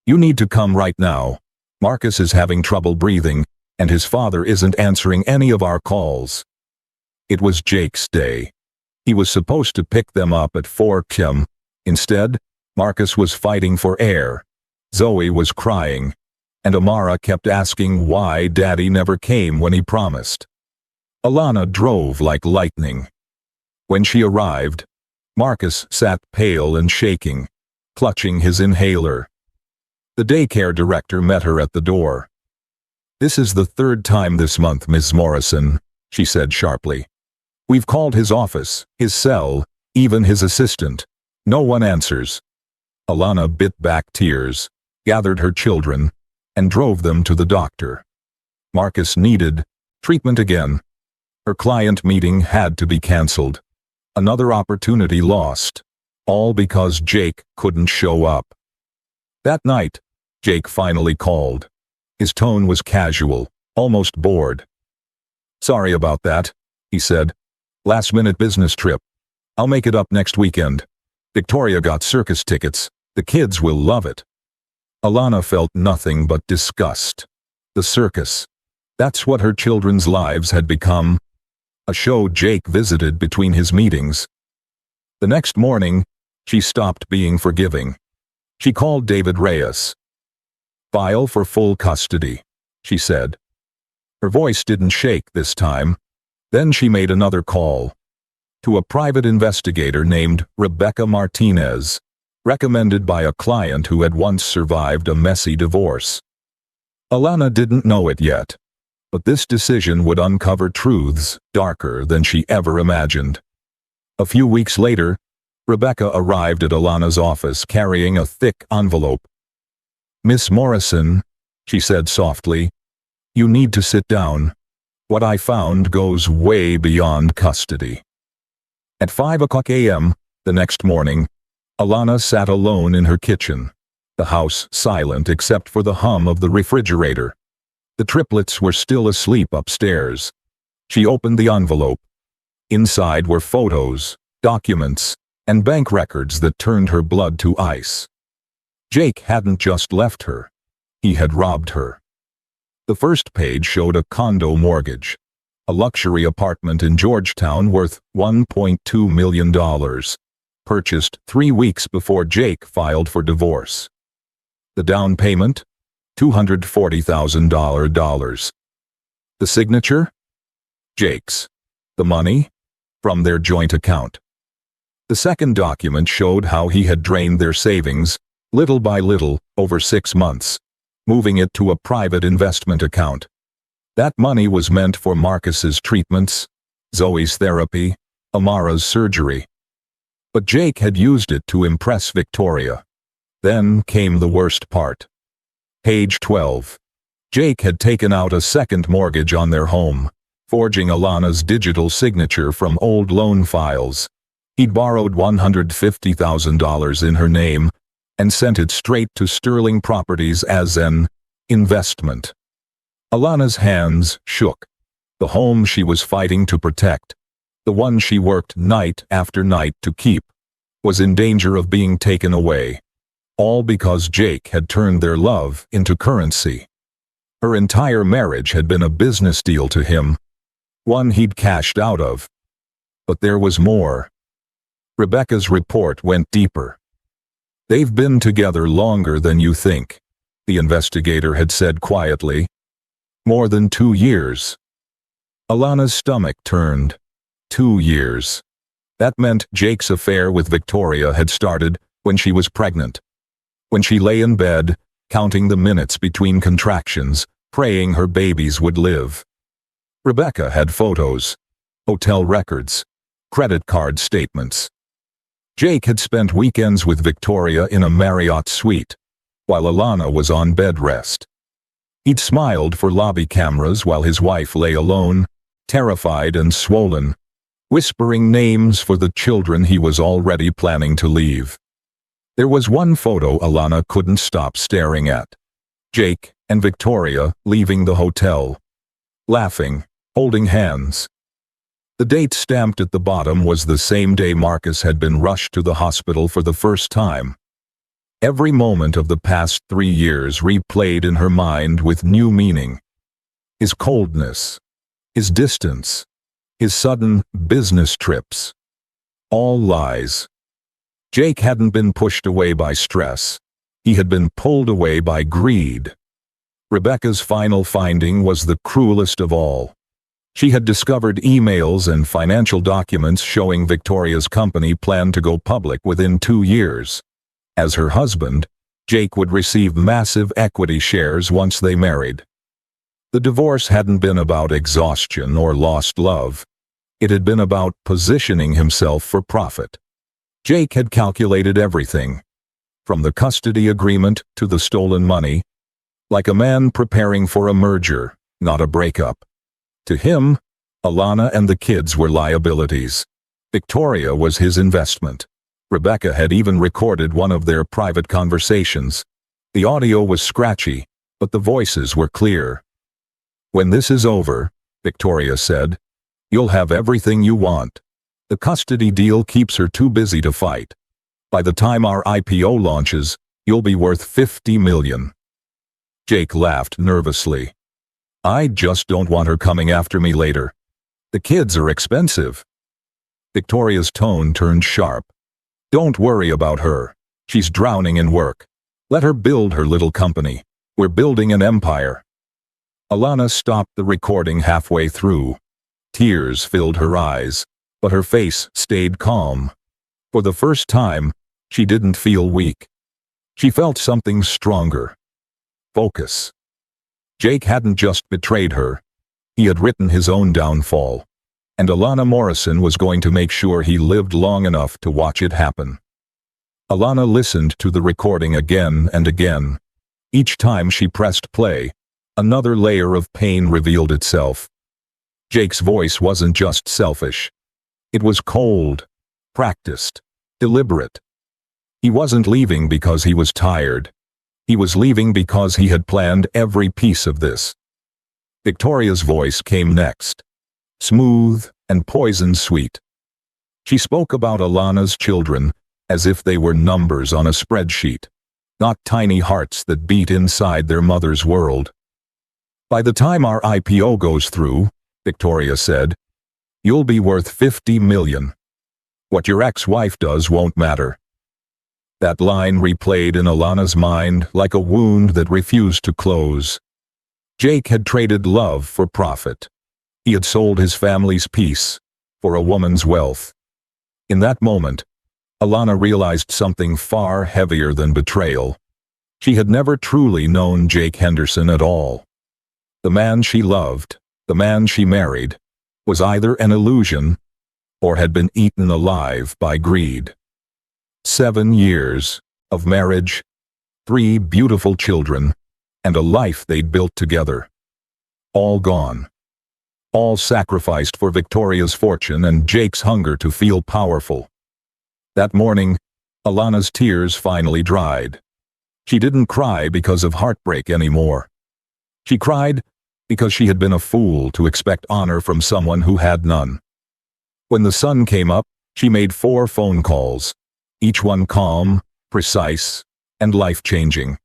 "you need to come right now. Marcus is having trouble breathing, and his father isn't answering any of our calls." It was Jake's day. He was supposed to pick them up at 4 p.m. Instead, Marcus was fighting for air. Zoe was crying, and Amara kept asking why Daddy never came when he promised. Alana drove like lightning. When she arrived, Marcus sat pale and shaking, clutching his inhaler. The daycare director met her at the door. "This is the 3rd time this month, Ms. Morrison," she said sharply. "We've called his office, his cell, even his assistant. No one answers." Alana bit back tears, gathered her children, and drove them to the doctor. Marcus needed treatment again. Her client meeting had to be cancelled. Another opportunity lost, all because Jake couldn't show up. That night, Jake finally called. His tone was casual, almost bored. "Sorry about that," he said. "Last-minute business trip. I'll make it up next weekend. Victoria got circus tickets. The kids will love it." Alana felt nothing but disgust. The circus. That's what her children's lives had become. A show Jake visited between his meetings. The next morning, she stopped being forgiving. She called David Reyes. "File for full custody," she said. Her voice didn't shake this time. Then she made another call. To a private investigator named Rebecca Martinez, recommended by a client who had once survived a messy divorce. Alana didn't know it yet, but this decision would uncover truths darker than she ever imagined. A few weeks later, Rebecca arrived at Alana's office carrying a thick envelope. "Miss Morrison," she said softly, "you need to sit down. What I found goes way beyond custody." At 5 a.m. the next morning, Alana sat alone in her kitchen, the house silent except for the hum of the refrigerator. The triplets were still asleep upstairs. She opened the envelope. Inside were photos, documents, and bank records that turned her blood to ice. Jake hadn't just left her. He had robbed her. The first page showed a condo mortgage, a luxury apartment in Georgetown worth $1.2 million, purchased 3 weeks before Jake filed for divorce. The down payment? $240,000. The signature? Jake's. The money? From their joint account. The second document showed how he had drained their savings, little by little, over 6 months, moving it to a private investment account. That money was meant for Marcus's treatments, Zoe's therapy, Amara's surgery. But Jake had used it to impress Victoria. Then came the worst part. Page 12. Jake had taken out a second mortgage on their home, forging Alana's digital signature from old loan files. He'd borrowed $150,000 in her name and sent it straight to Sterling Properties as an investment. Alana's hands shook. The home she was fighting to protect, the one she worked night after night to keep, was in danger of being taken away. All because Jake had turned their love into currency. Her entire marriage had been a business deal to him, one he'd cashed out of. But there was more. Rebecca's report went deeper. "They've been together longer than you think," the investigator had said quietly. "More than 2 years." Alana's stomach turned. 2 years. That meant Jake's affair with Victoria had started when she was pregnant. When she lay in bed, counting the minutes between contractions, praying her babies would live. Rebecca had photos, hotel records, credit card statements. Jake had spent weekends with Victoria in a Marriott suite, while Alana was on bed rest. He'd smiled for lobby cameras while his wife lay alone, terrified and swollen, whispering names for the children he was already planning to leave. There was one photo Alana couldn't stop staring at. Jake and Victoria leaving the hotel, laughing, holding hands. The date stamped at the bottom was the same day Marcus had been rushed to the hospital for the first time. Every moment of the past 3 years replayed in her mind with new meaning. His coldness, his distance, his sudden business trips. All lies. Jake hadn't been pushed away by stress. He had been pulled away by greed. Rebecca's final finding was the cruelest of all. She had discovered emails and financial documents showing Victoria's company planned to go public within 2 years. As her husband, Jake would receive massive equity shares once they married. The divorce hadn't been about exhaustion or lost love. It had been about positioning himself for profit. Jake had calculated everything, from the custody agreement to the stolen money, like a man preparing for a merger, not a breakup. To him, Alana and the kids were liabilities. Victoria was his investment. Rebecca had even recorded one of their private conversations. The audio was scratchy, but the voices were clear. "When this is over," Victoria said, "you'll have everything you want. The custody deal keeps her too busy to fight. By the time our IPO launches, you'll be worth $50 million. Jake laughed nervously. "I just don't want her coming after me later. The kids are expensive." Victoria's tone turned sharp. "Don't worry about her. She's drowning in work. Let her build her little company. We're building an empire." Alana stopped the recording halfway through. Tears filled her eyes, but her face stayed calm. For the first time, she didn't feel weak. She felt something stronger. Focus. Jake hadn't just betrayed her. He had written his own downfall. And Alana Morrison was going to make sure he lived long enough to watch it happen. Alana listened to the recording again and again. Each time she pressed play, another layer of pain revealed itself. Jake's voice wasn't just selfish. It was cold, practiced, deliberate. He wasn't leaving because he was tired. He was leaving because he had planned every piece of this. Victoria's voice came next, smooth and poison-sweet. She spoke about Alana's children as if they were numbers on a spreadsheet. not tiny hearts that beat inside their mother's world. "By the time our IPO goes through," Victoria said, "you'll be worth 50 million. What your ex-wife does won't matter." That line replayed in Alana's mind like a wound that refused to close. Jake had traded love for profit. He had sold his family's peace for a woman's wealth. In that moment, Alana realized something far heavier than betrayal. She had never truly known Jake Henderson at all. The man she loved, the man she married, was either an illusion or had been eaten alive by greed. 7 years of marriage, 3 beautiful children, and a life they'd built together. All gone. All sacrificed for Victoria's fortune and Jake's hunger to feel powerful. That morning, Alana's tears finally dried. She didn't cry because of heartbreak anymore. She cried because she had been a fool to expect honor from someone who had none. When the sun came up, she made 4 phone calls, each one calm, precise, and life-changing.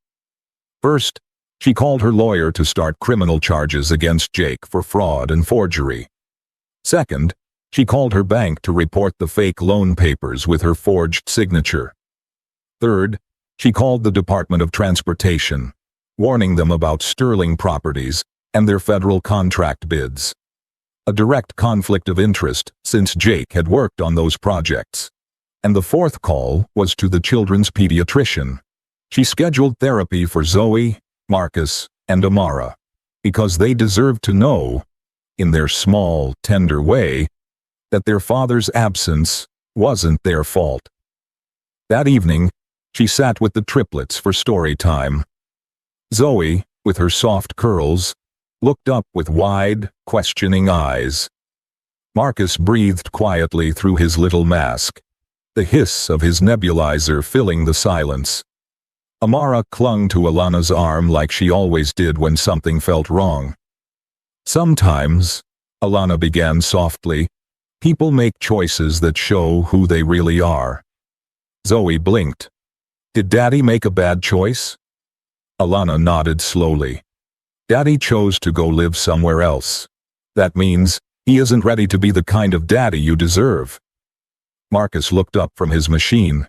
First, she called her lawyer to start criminal charges against Jake for fraud and forgery. Second, she called her bank to report the fake loan papers with her forged signature. Third, she called the Department of Transportation, warning them about Sterling Properties and their federal contract bids. A direct conflict of interest since Jake had worked on those projects. And the fourth call was to the children's pediatrician. She scheduled therapy for Zoe, Marcus, and Amara, because they deserved to know, in their small, tender way, that their father's absence wasn't their fault. That evening, she sat with the triplets for story time. Zoe, with her soft curls, looked up with wide, questioning eyes. Marcus breathed quietly through his little mask, the hiss of his nebulizer filling the silence. Amara clung to Alana's arm like she always did when something felt wrong. "Sometimes," Alana began softly, "people make choices that show who they really are." Zoe blinked. "Did Daddy make a bad choice?" Alana nodded slowly. "Daddy chose to go live somewhere else. That means he isn't ready to be the kind of daddy you deserve." Marcus looked up from his machine.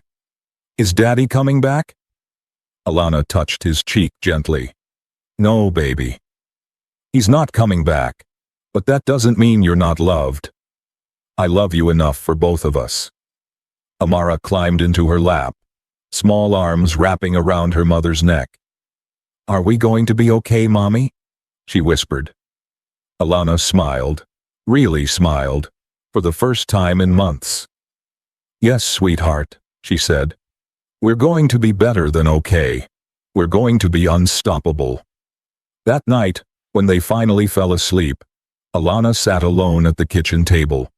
"Is Daddy coming back?" Alana touched his cheek gently. "No, baby. He's not coming back, but that doesn't mean you're not loved. I love you enough for both of us." Amara climbed into her lap, small arms wrapping around her mother's neck. "Are we going to be okay, Mommy?" she whispered. Alana smiled, really smiled, for the first time in months. "Yes, sweetheart," she said. "We're going to be better than okay. We're going to be unstoppable." That night, when they finally fell asleep, Alana sat alone at the kitchen table.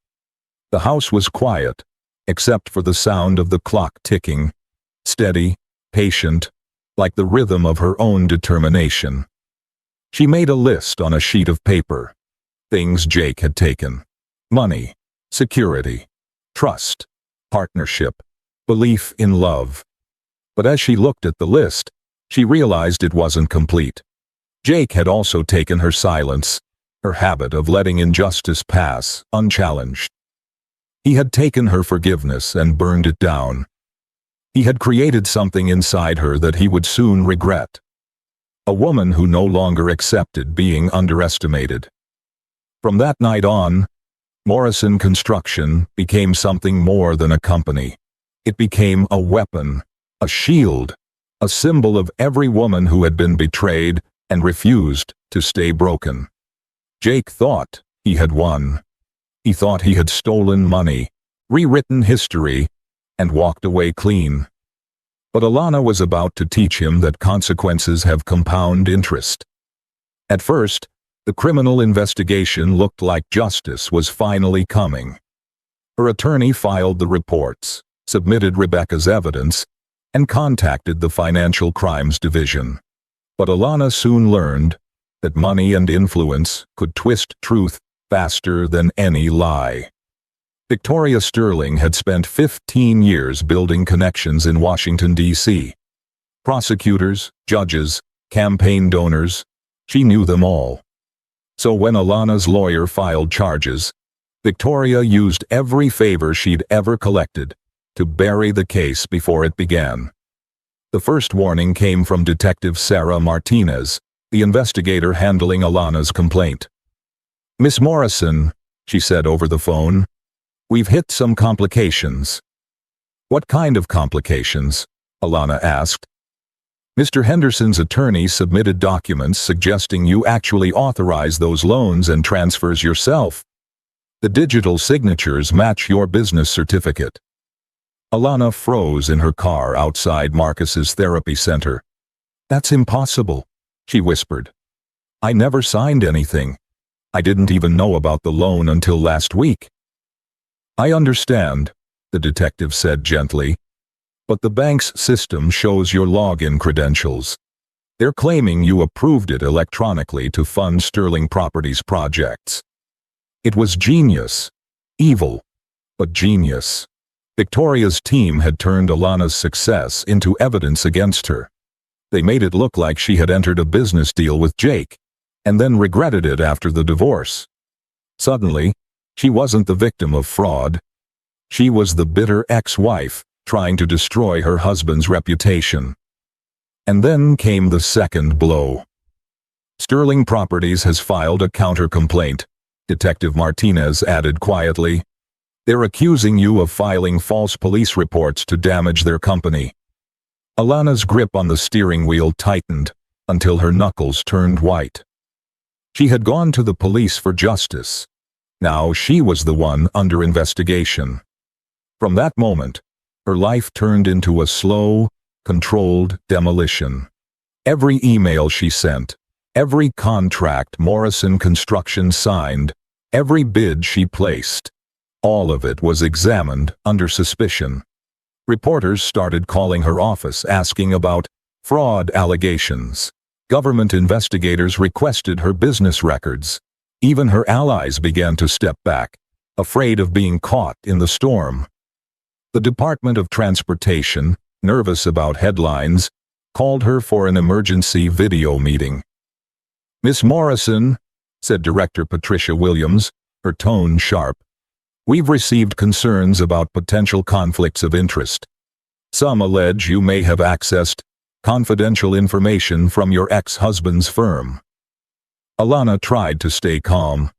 The house was quiet, except for the sound of the clock ticking, steady, patient, like the rhythm of her own determination. She made a list on a sheet of paper. Things Jake had taken: money, security, trust, partnership, belief in love. But as she looked at the list, she realized it wasn't complete. Jake had also taken her silence, her habit of letting injustice pass unchallenged. He had taken her forgiveness and burned it down. He had created something inside her that he would soon regret. A woman who no longer accepted being underestimated. From that night on, Morrison Construction became something more than a company. It became a weapon, a shield, a symbol of every woman who had been betrayed and refused to stay broken. Jake thought he had won. He thought he had stolen money, rewritten history, and walked away clean. But Alana was about to teach him that consequences have compound interest. At first, the criminal investigation looked like justice was finally coming. Her attorney filed the reports, submitted Rebecca's evidence, and contacted the Financial Crimes Division. But Alana soon learned that money and influence could twist truth faster than any lie. Victoria Sterling had spent 15 years building connections in Washington, D.C. Prosecutors, judges, campaign donors. She knew them all. So when Alana's lawyer filed charges, Victoria used every favor she'd ever collected to bury the case before it began. The first warning came from Detective Sarah Martinez, the investigator handling Alana's complaint. "Miss Morrison," she said over the phone, "we've hit some complications." "What kind of complications?" Alana asked. "Mr. Henderson's attorney submitted documents suggesting you actually authorize those loans and transfers yourself. The digital signatures match your business certificate." Alana froze in her car outside Marcus's therapy center. "That's impossible," she whispered. "I never signed anything. I didn't even know about the loan until last week." "I understand," the detective said gently, "but the bank's system shows your login credentials. They're claiming you approved it electronically to fund Sterling Properties projects. It was genius. Evil, but genius." Victoria's team had turned Alana's success into evidence against her. They made it look like she had entered a business deal with Jake, and then regretted it after the divorce. Suddenly, she wasn't the victim of fraud. She was the bitter ex-wife trying to destroy her husband's reputation. And then came the second blow. "Sterling Properties has filed a counter-complaint," Detective Martinez added quietly. "They're accusing you of filing false police reports to damage their company." Alana's grip on the steering wheel tightened until her knuckles turned white. She had gone to the police for justice. Now she was the one under investigation. From that moment, her life turned into a slow, controlled demolition. Every email she sent, every contract Morrison Construction signed, every bid she placed, all of it was examined under suspicion. Reporters started calling her office asking about fraud allegations. Government investigators requested her business records. Even her allies began to step back, afraid of being caught in the storm. The Department of Transportation, nervous about headlines, called her for an emergency video meeting. "Miss Morrison," said Director Patricia Williams, her tone sharp, "we've received concerns about potential conflicts of interest. Some allege you may have accessed confidential information from your ex-husband's firm." Alana tried to stay calm.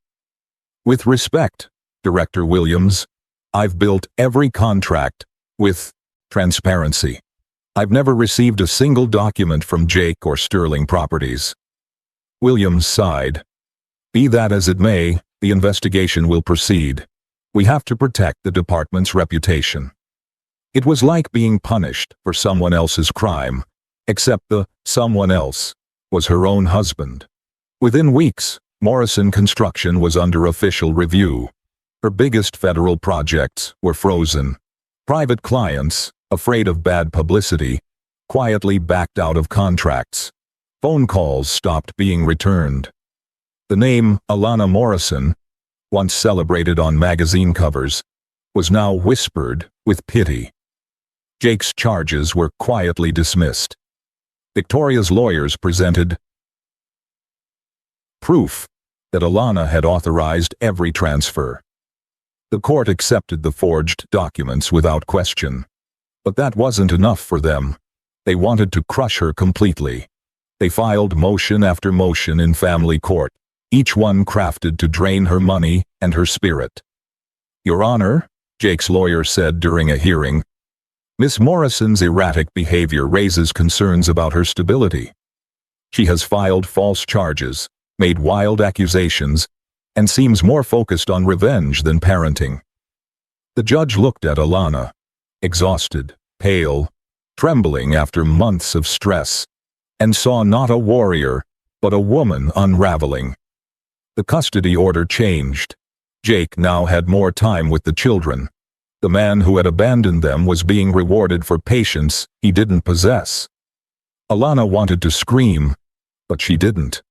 "With respect, Director Williams, I've built every contract with transparency. I've never received a single document from Jake or Sterling Properties." Williams sighed. "Be that as it may, the investigation will proceed. We have to protect the department's reputation." It was like being punished for someone else's crime, except the someone else was her own husband. Within weeks, Morrison Construction was under official review. Her biggest federal projects were frozen. Private clients, afraid of bad publicity, quietly backed out of contracts. Phone calls stopped being returned. The name Alana Morrison, once celebrated on magazine covers, was now whispered with pity. Jake's charges were quietly dismissed. Victoria's lawyers presented proof that Alana had authorized every transfer. The court accepted the forged documents without question. But that wasn't enough for them. They wanted to crush her completely. They filed motion after motion in family court, each one crafted to drain her money and her spirit. "Your Honor," Jake's lawyer said during a hearing, "Miss Morrison's erratic behavior raises concerns about her stability. She has filed false charges, made wild accusations, and seems more focused on revenge than parenting." The judge looked at Alana, exhausted, pale, trembling after months of stress, and saw not a warrior, but a woman unraveling. The custody order changed. Jake now had more time with the children. The man who had abandoned them was being rewarded for patience he didn't possess. Alana wanted to scream, but she didn't.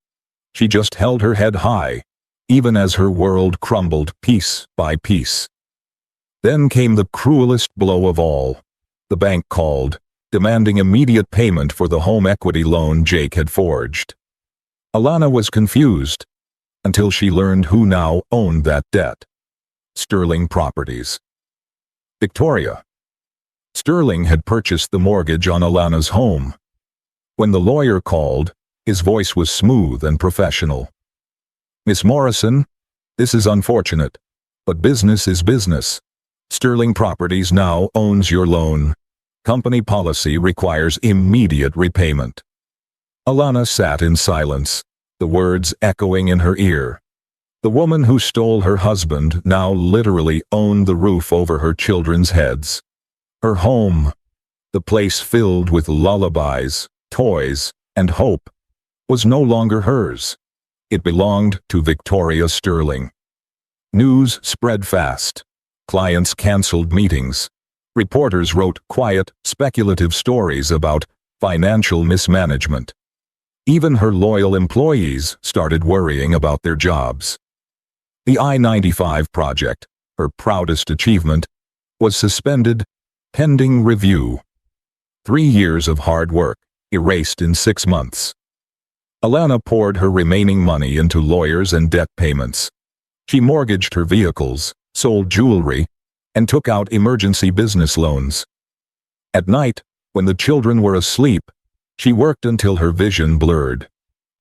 She just held her head high, even as her world crumbled piece by piece. Then came the cruelest blow of all. The bank called, demanding immediate payment for the home equity loan Jake had forged. Alana was confused until she learned who now owned that debt. Sterling Properties. Victoria. Sterling had purchased the mortgage on Alana's home. When the lawyer called, his voice was smooth and professional. "Miss Morrison, this is unfortunate, but business is business. Sterling Properties now owns your loan. Company policy requires immediate repayment." Alana sat in silence, the words echoing in her ear. The woman who stole her husband now literally owned the roof over her children's heads. Her home, the place filled with lullabies, toys, and hope, was no longer hers. It belonged to Victoria Sterling. News spread fast. Clients canceled meetings. Reporters wrote quiet, speculative stories about financial mismanagement. Even her loyal employees started worrying about their jobs. The I-95 project, her proudest achievement, was suspended, pending review. 3 years of hard work, erased in 6 months. Alana poured her remaining money into lawyers and debt payments. She mortgaged her vehicles, sold jewelry, and took out emergency business loans. At night, when the children were asleep, she worked until her vision blurred.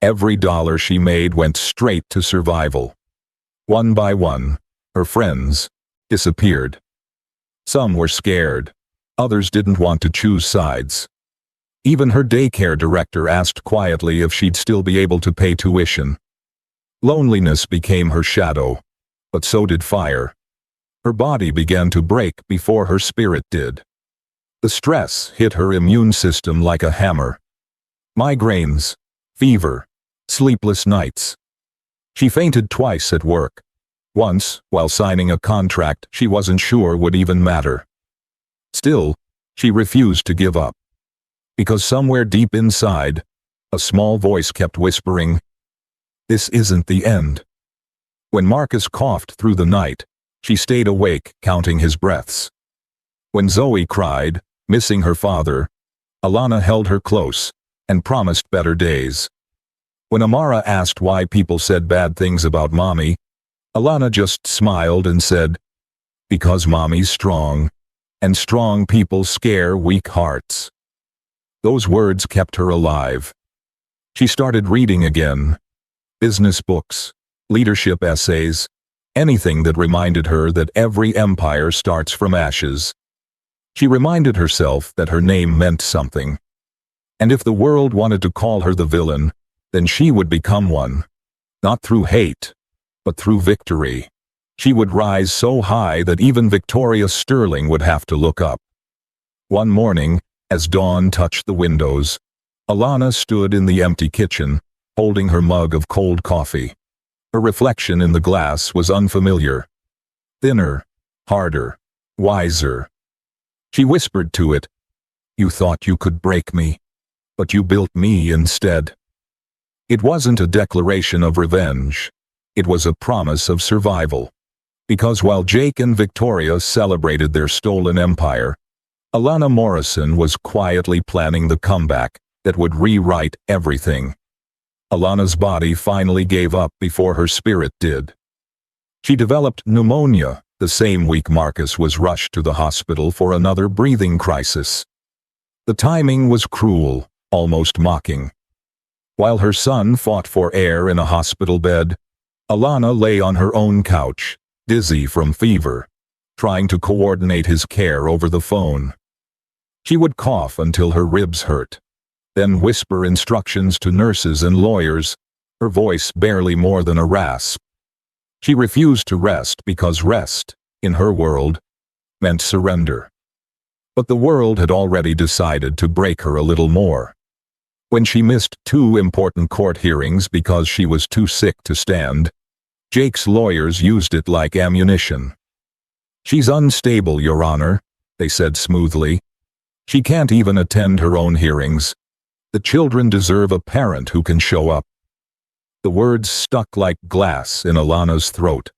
Every dollar she made went straight to survival. One by one, her friends disappeared. Some were scared. Others didn't want to choose sides. Even her daycare director asked quietly if she'd still be able to pay tuition. Loneliness became her shadow, but so did fire. Her body began to break before her spirit did. The stress hit her immune system like a hammer. Migraines, fever, sleepless nights. She fainted twice at work. Once, while signing a contract she wasn't sure would even matter. Still, she refused to give up. Because somewhere deep inside, a small voice kept whispering, "This isn't the end." When Marcus coughed through the night, she stayed awake, counting his breaths. When Zoe cried, missing her father, Alana held her close and promised better days. When Amara asked why people said bad things about Mommy, Alana just smiled and said, "Because Mommy's strong, and strong people scare weak hearts." Those words kept her alive. She started reading again. Business books, leadership essays, anything that reminded her that every empire starts from ashes. She reminded herself that her name meant something. And if the world wanted to call her the villain, then she would become one. Not through hate, but through victory. She would rise so high that even Victoria Sterling would have to look up. One morning, as dawn touched the windows, Alana stood in the empty kitchen, holding her mug of cold coffee. Her reflection in the glass was unfamiliar. Thinner, harder, wiser. She whispered to it, "You thought you could break me, but you built me instead." It wasn't a declaration of revenge. It was a promise of survival. Because while Jake and Victoria celebrated their stolen empire, Alana Morrison was quietly planning the comeback that would rewrite everything. Alana's body finally gave up before her spirit did. She developed pneumonia the same week Marcus was rushed to the hospital for another breathing crisis. The timing was cruel, almost mocking. While her son fought for air in a hospital bed, Alana lay on her own couch, dizzy from fever, trying to coordinate his care over the phone. She would cough until her ribs hurt, then whisper instructions to nurses and lawyers, her voice barely more than a rasp. She refused to rest because rest, in her world, meant surrender. But the world had already decided to break her a little more. When she missed 2 important court hearings because she was too sick to stand, Jake's lawyers used it like ammunition. "She's unstable, Your Honor," they said smoothly. "She can't even attend her own hearings. The children deserve a parent who can show up." The words stuck like glass in Alana's throat.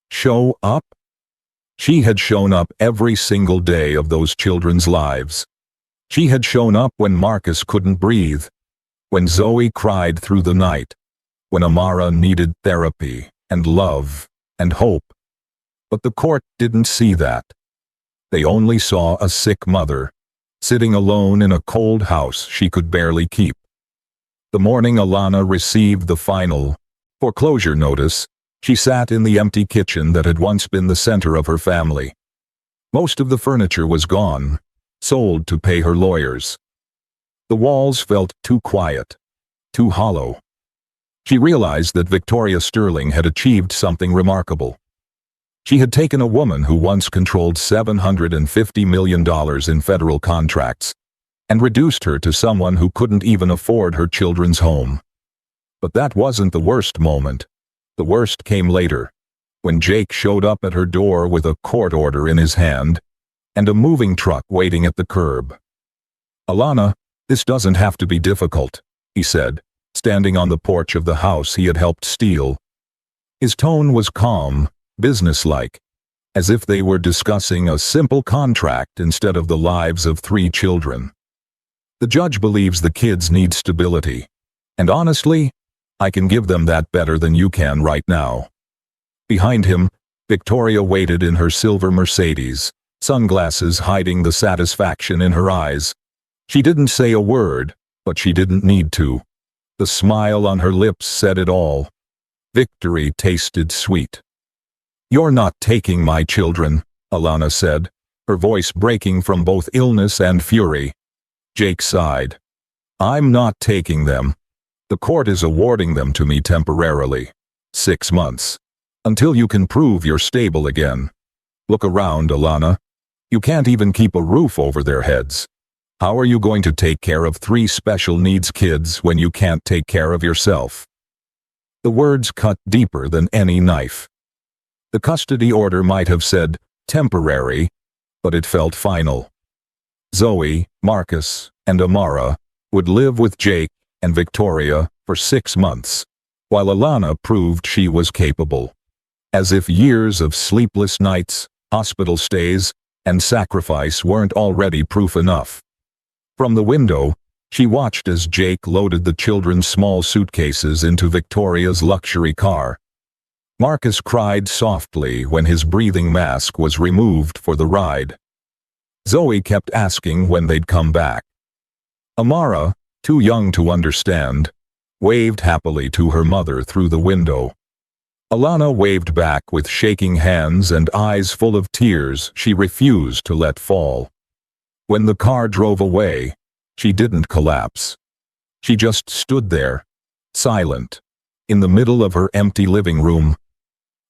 Show up? She had shown up every single day of those children's lives. She had shown up when Marcus couldn't breathe, when Zoe cried through the night, when Amara needed therapy and love and hope. But the court didn't see that. They only saw a sick mother, sitting alone in a cold house she could barely keep. The morning Alana received the final foreclosure notice, she sat in the empty kitchen that had once been the center of her family. Most of the furniture was gone, sold to pay her lawyers. The walls felt too quiet, too hollow. She realized that Victoria Sterling had achieved something remarkable. She had taken a woman who once controlled $750 million in federal contracts and reduced her to someone who couldn't even afford her children's home. But that wasn't the worst moment. The worst came later, when Jake showed up at her door with a court order in his hand and a moving truck waiting at the curb. "Alana, this doesn't have to be difficult," he said, standing on the porch of the house he had helped steal. His tone was calm, businesslike, as if they were discussing a simple contract instead of the lives of 3 children. "The judge believes the kids need stability, and honestly, I can give them that better than you can right now." Behind him, Victoria waited in her silver Mercedes, sunglasses hiding the satisfaction in her eyes. She didn't say a word, but she didn't need to. The smile on her lips said it all. Victory tasted sweet. "You're not taking my children," Alana said, her voice breaking from both illness and fury. Jake sighed. "I'm not taking them. The court is awarding them to me temporarily. 6 months. Until you can prove you're stable again. Look around, Alana. You can't even keep a roof over their heads. How are you going to take care of 3 special needs kids when you can't take care of yourself?" The words cut deeper than any knife. The custody order might have said temporary, but it felt final. Zoe, Marcus, and Amara would live with Jake and Victoria for 6 months, while Alana proved she was capable. As if years of sleepless nights, hospital stays, and sacrifice weren't already proof enough. From the window, she watched as Jake loaded the children's small suitcases into Victoria's luxury car. Marcus cried softly when his breathing mask was removed for the ride. Zoe kept asking when they'd come back. Amara, too young to understand, waved happily to her mother through the window. Alana waved back with shaking hands and eyes full of tears she refused to let fall. When the car drove away, she didn't collapse. She just stood there, silent, in the middle of her empty living room.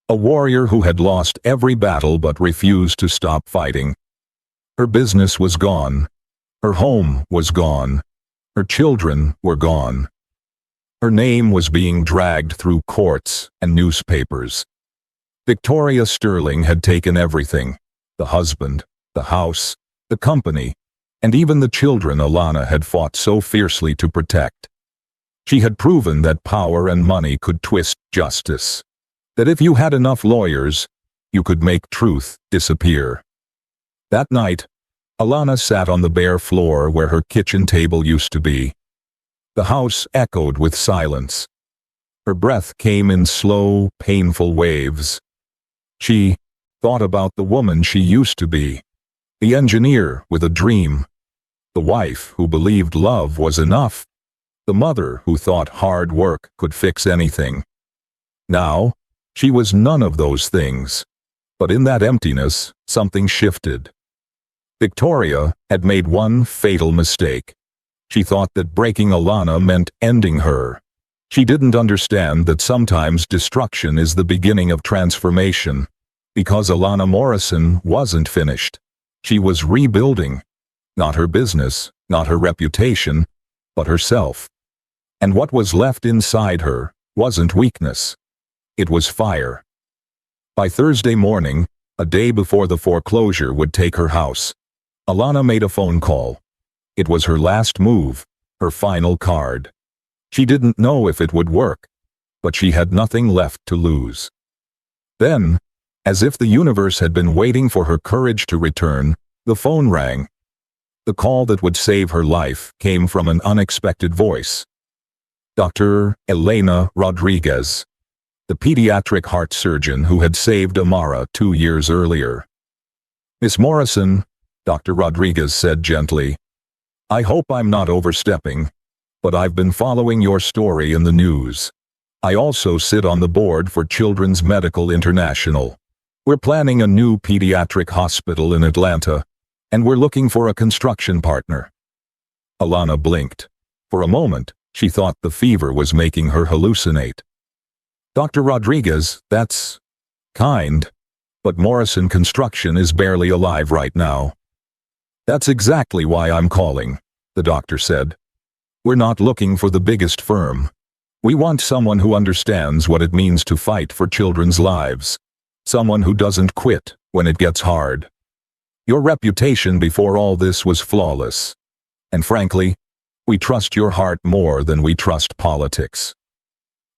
A warrior who had lost every battle but refused to stop fighting. Her business was gone. Her home was gone. Her children were gone. Her name was being dragged through courts and newspapers. Victoria Sterling had taken everything: the husband, the house, the company, and even the children Alana had fought so fiercely to protect. She had proven that power and money could twist justice, that if you had enough lawyers, you could make truth disappear. That night, Alana sat on the bare floor where her kitchen table used to be. The house echoed with silence. Her breath came in slow, painful waves. She thought about the woman she used to be, the engineer with a dream, the wife who believed love was enough, the mother who thought hard work could fix anything. Now, she was none of those things, but in that emptiness, something shifted. Victoria had made one fatal mistake. She thought that breaking Alana meant ending her. She didn't understand that sometimes destruction is the beginning of transformation, because Alana Morrison wasn't finished. She was rebuilding. Not her business, not her reputation, but herself. And what was left inside her wasn't weakness. It was fire. By Thursday morning, a day before the foreclosure would take her house, Alana made a phone call. It was her last move, her final card. She didn't know if it would work, but she had nothing left to lose. Then, as if the universe had been waiting for her courage to return, the phone rang. The call that would save her life came from an unexpected voice. Dr. Elena Rodriguez, the pediatric heart surgeon who had saved Amara 2 years earlier. "Miss Morrison," Dr. Rodriguez said gently, "I hope I'm not overstepping, but I've been following your story in the news. I also sit on the board for Children's Medical International. We're planning a new pediatric hospital in Atlanta, and we're looking for a construction partner." Alana blinked. For a moment, she thought the fever was making her hallucinate. "Dr. Rodriguez, that's kind, but Morrison Construction is barely alive right now." "That's exactly why I'm calling," the doctor said. "We're not looking for the biggest firm. We want someone who understands what it means to fight for children's lives. Someone who doesn't quit when it gets hard. Your reputation before all this was flawless. And frankly, we trust your heart more than we trust politics."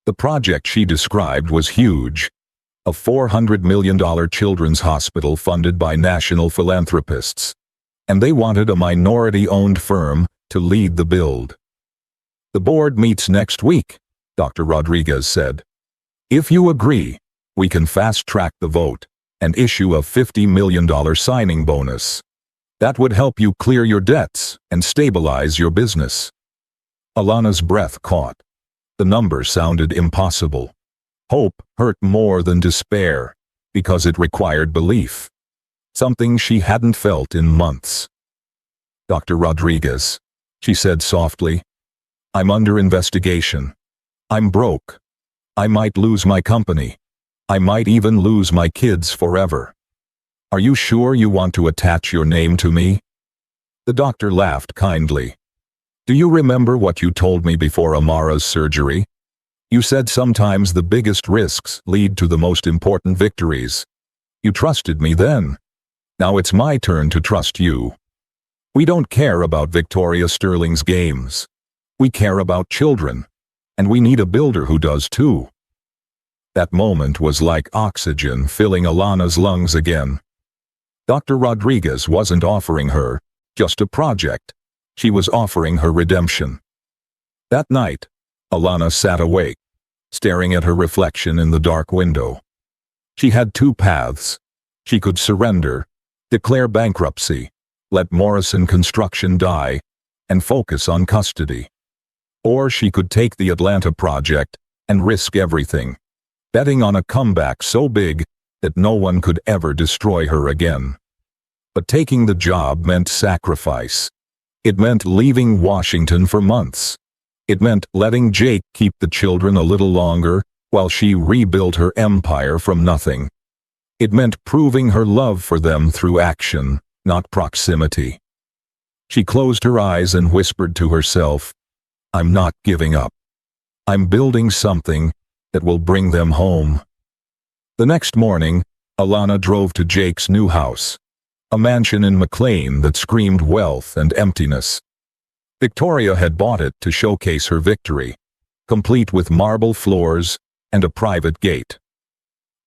The project she described was huge. A $400 million children's hospital funded by national philanthropists. And they wanted a minority-owned firm to lead the build. "The board meets next week," Dr. Rodriguez said. "If you agree, we can fast-track the vote and issue a $50 million signing bonus. That would help you clear your debts and stabilize your business." Alana's breath caught. The number sounded impossible. Hope hurt more than despair, because it required belief. Something she hadn't felt in months. "Dr. Rodriguez," she said softly, "I'm under investigation. I'm broke. I might lose my company. I might even lose my kids forever. Are you sure you want to attach your name to me?" The doctor laughed kindly. "Do you remember what you told me before Amara's surgery? You said sometimes the biggest risks lead to the most important victories. You trusted me then. Now it's my turn to trust you. We don't care about Victoria Sterling's games. We care about children. And we need a builder who does too." That moment was like oxygen filling Alana's lungs again. Dr. Rodriguez wasn't offering her just a project. She was offering her redemption. That night, Alana sat awake, staring at her reflection in the dark window. She had two paths. She could surrender, declare bankruptcy, let Morrison Construction die, and focus on custody. Or she could take the Atlanta project and risk everything, betting on a comeback so big that no one could ever destroy her again. But taking the job meant sacrifice. It meant leaving Washington for months. It meant letting Jake keep the children a little longer while she rebuilt her empire from nothing. It meant proving her love for them through action, not proximity. She closed her eyes and whispered to herself, "I'm not giving up. I'm building something that will bring them home." The next morning, Alana drove to Jake's new house, a mansion in McLean that screamed wealth and emptiness. Victoria had bought it to showcase her victory, complete with marble floors and a private gate.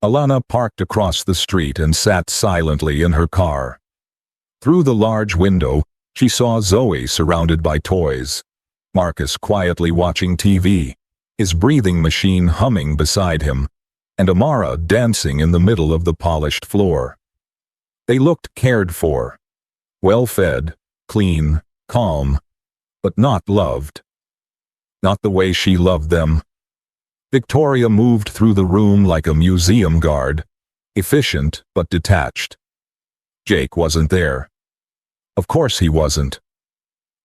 Alana parked across the street and sat silently in her car. Through the large window, she saw Zoe surrounded by toys, Marcus quietly watching TV, his breathing machine humming beside him, and Amara dancing in the middle of the polished floor. They looked cared for, well-fed, clean, calm, but not loved. Not the way she loved them. Victoria moved through the room like a museum guard, efficient but detached. Jake wasn't there. Of course he wasn't.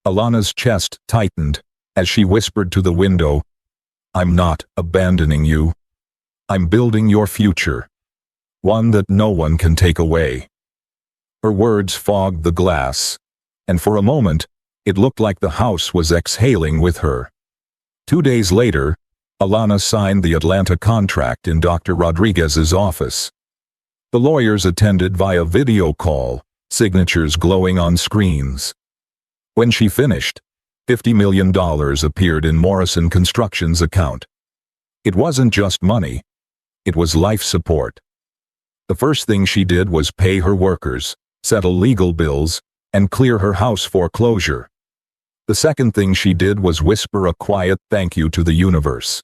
Alana's chest tightened as she whispered to the window, "I'm not abandoning you. I'm building your future, one that no one can take away." Her words fogged the glass, and for a moment, it looked like the house was exhaling with her. 2 days later, Alana signed the Atlanta contract in Dr. Rodriguez's office. The lawyers attended via video call, signatures glowing on screens. When she finished, $50 million appeared in Morrison Construction's account. It wasn't just money. It was life support. The first thing she did was pay her workers, settle legal bills, and clear her house for closure. The second thing she did was whisper a quiet thank you to the universe.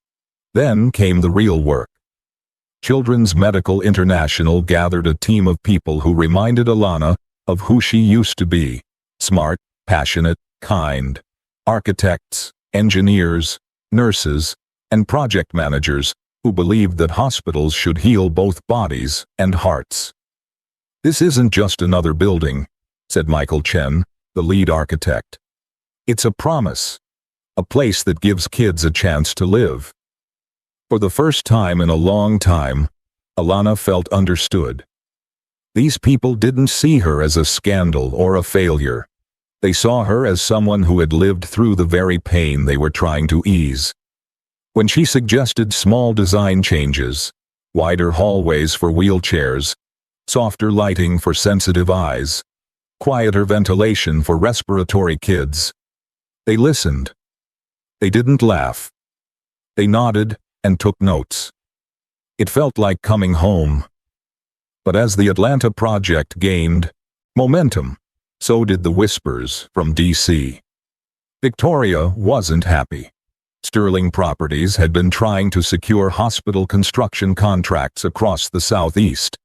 Then came the real work. Children's Medical International gathered a team of people who reminded Alana of who she used to be: smart, passionate, kind. Architects, engineers, nurses, and project managers who believed that hospitals should heal both bodies and hearts. "This isn't just another building," said Michael Chen, the lead architect. "It's a promise, a place that gives kids a chance to live." For the first time in a long time, Alana felt understood. These people didn't see her as a scandal or a failure. They saw her as someone who had lived through the very pain they were trying to ease. When she suggested small design changes, wider hallways for wheelchairs, softer lighting for sensitive eyes, quieter ventilation for respiratory kids, they listened. They didn't laugh. They nodded and took notes. It felt like coming home. But as the Atlanta project gained momentum, so did the whispers from D.C. Victoria wasn't happy. Sterling Properties had been trying to secure hospital construction contracts across the Southeast.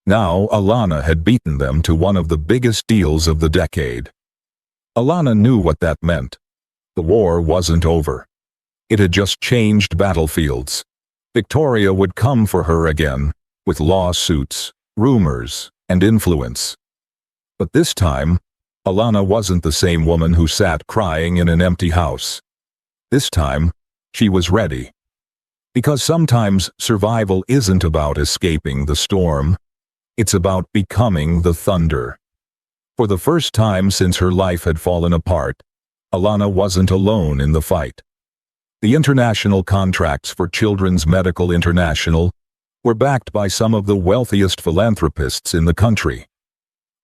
Now Alana had beaten them to one of the biggest deals of the decade. Alana knew what that meant. The war wasn't over. It had just changed battlefields. Victoria would come for her again, with lawsuits, rumors, and influence. But this time, Alana wasn't the same woman who sat crying in an empty house. This time, she was ready. Because sometimes survival isn't about escaping the storm. It's about becoming the thunder. For the first time since her life had fallen apart, Alana wasn't alone in the fight. The international contracts for Children's Medical International were backed by some of the wealthiest philanthropists in the country.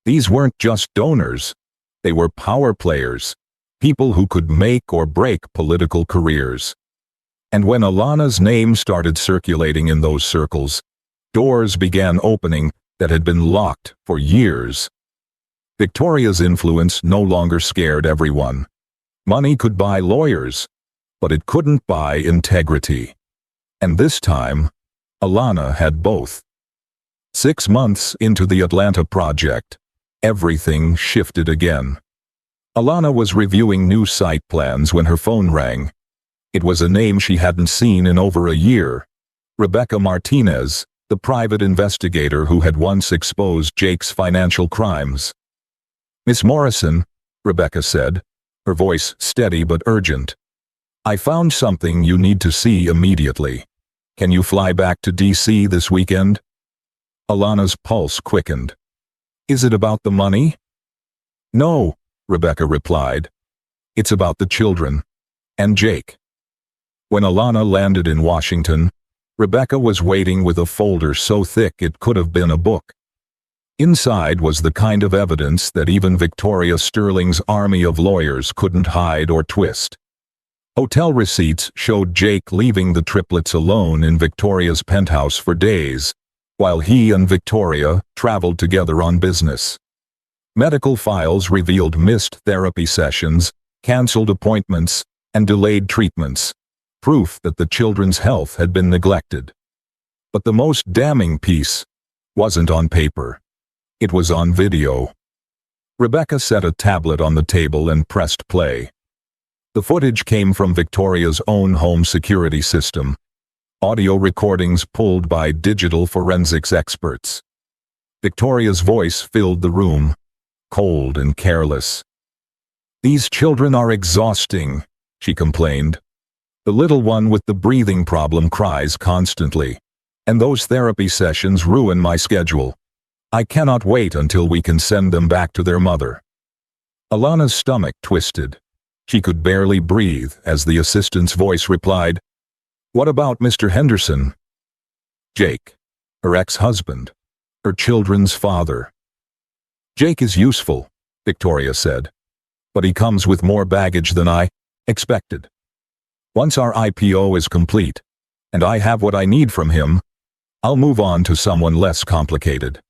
These weren't just donors. They were power players, people who could make or break political careers. And when Alana's name started circulating in those circles, doors began opening that had been locked for years. Victoria's influence no longer scared everyone. Money could buy lawyers, but it couldn't buy integrity. And this time, Alana had both. 6 months into the Atlanta project, everything shifted again. Alana was reviewing new site plans when her phone rang. It was a name she hadn't seen in over a year. Rebecca Martinez, the private investigator who had once exposed Jake's financial crimes. "Miss Morrison," Rebecca said, her voice steady but urgent. "I found something you need to see immediately. Can you fly back to D.C. this weekend?" Alana's pulse quickened. "Is it about the money?" "No," Rebecca replied. "It's about the children. And Jake." When Alana landed in Washington, Rebecca was waiting with a folder so thick it could have been a book. Inside was the kind of evidence that even Victoria Sterling's army of lawyers couldn't hide or twist. Hotel receipts showed Jake leaving the triplets alone in Victoria's penthouse for days, while he and Victoria traveled together on business. Medical files revealed missed therapy sessions, canceled appointments, and delayed treatments, proof that the children's health had been neglected. But the most damning piece wasn't on paper. It was on video. Rebecca set a tablet on the table and pressed play. The footage came from Victoria's own home security system, audio recordings pulled by digital forensics experts. Victoria's voice filled the room, cold and careless. "These children are exhausting," she complained. "The little one with the breathing problem cries constantly, and those therapy sessions ruin my schedule. I cannot wait until we can send them back to their mother." Alana's stomach twisted. She could barely breathe as the assistant's voice replied, "What about Mr. Henderson?" "Jake, her ex-husband, her children's father." "Jake is useful," Victoria said, "but he comes with more baggage than I expected. Once our IPO is complete, and I have what I need from him, I'll move on to someone less complicated."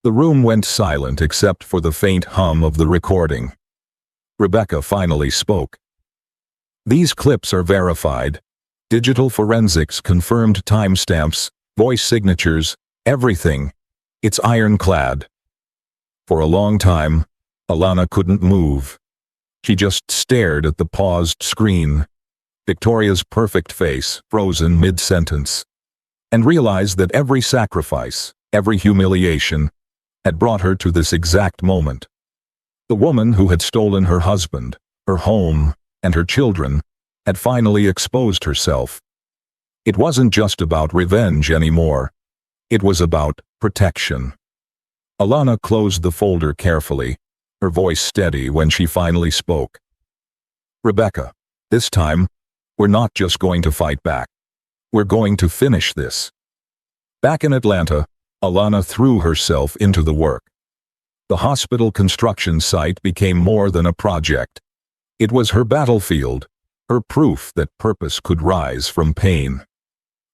The room went silent except for the faint hum of the recording. Rebecca finally spoke. "These clips are verified. Digital forensics confirmed timestamps, voice signatures, everything. It's ironclad." For a long time, Alana couldn't move. She just stared at the paused screen, Victoria's perfect face frozen mid-sentence, and realized that every sacrifice, every humiliation, had brought her to this exact moment. The woman who had stolen her husband, her home, and her children, had finally exposed herself. It wasn't just about revenge anymore. It was about protection. Alana closed the folder carefully, her voice steady when she finally spoke. "Rebecca, this time, we're not just going to fight back. We're going to finish this." Back in Atlanta, Alana threw herself into the work. The hospital construction site became more than a project. It was her battlefield, her proof that purpose could rise from pain.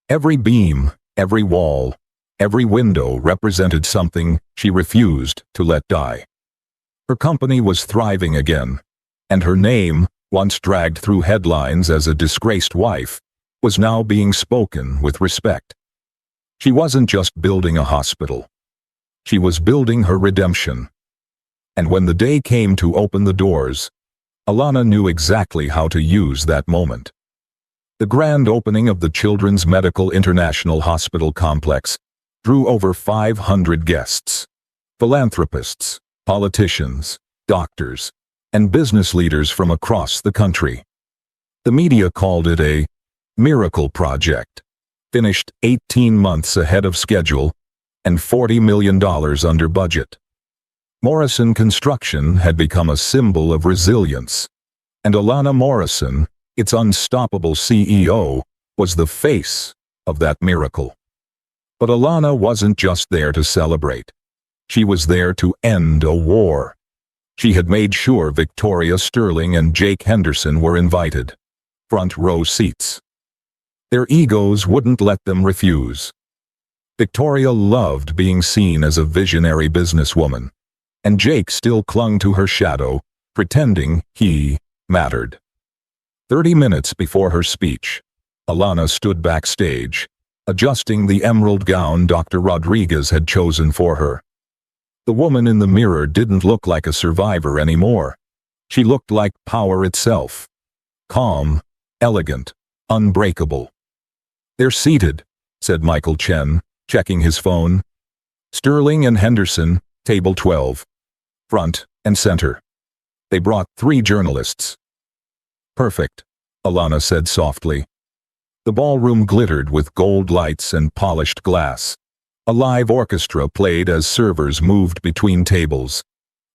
Every beam, every wall, every window represented something she refused to let die. Her company was thriving again, and her name, once dragged through headlines as a disgraced wife, was now being spoken with respect. She wasn't just building a hospital. She was building her redemption. And when the day came to open the doors, Alana knew exactly how to use that moment. The grand opening of the Children's Medical International Hospital complex drew over 500 guests, philanthropists, politicians, doctors, and business leaders from across the country. The media called it a miracle project, finished 18 months ahead of schedule and $40 million under budget. Morrison Construction had become a symbol of resilience, and Alana Morrison, its unstoppable CEO, was the face of that miracle. But Alana wasn't just there to celebrate. She was there to end a war. She had made sure Victoria Sterling and Jake Henderson were invited, front row seats. Their egos wouldn't let them refuse. Victoria loved being seen as a visionary businesswoman, and Jake still clung to her shadow, pretending he mattered. 30 minutes before her speech, Alana stood backstage, adjusting the emerald gown Dr. Rodriguez had chosen for her. The woman in the mirror didn't look like a survivor anymore. She looked like power itself. Calm, elegant, unbreakable. "They're seated," said Michael Chen, checking his phone. "Sterling and Henderson, table 12. Front and center." They brought 3 journalists. "Perfect," Alana said softly. The ballroom glittered with gold lights and polished glass. A live orchestra played as servers moved between tables.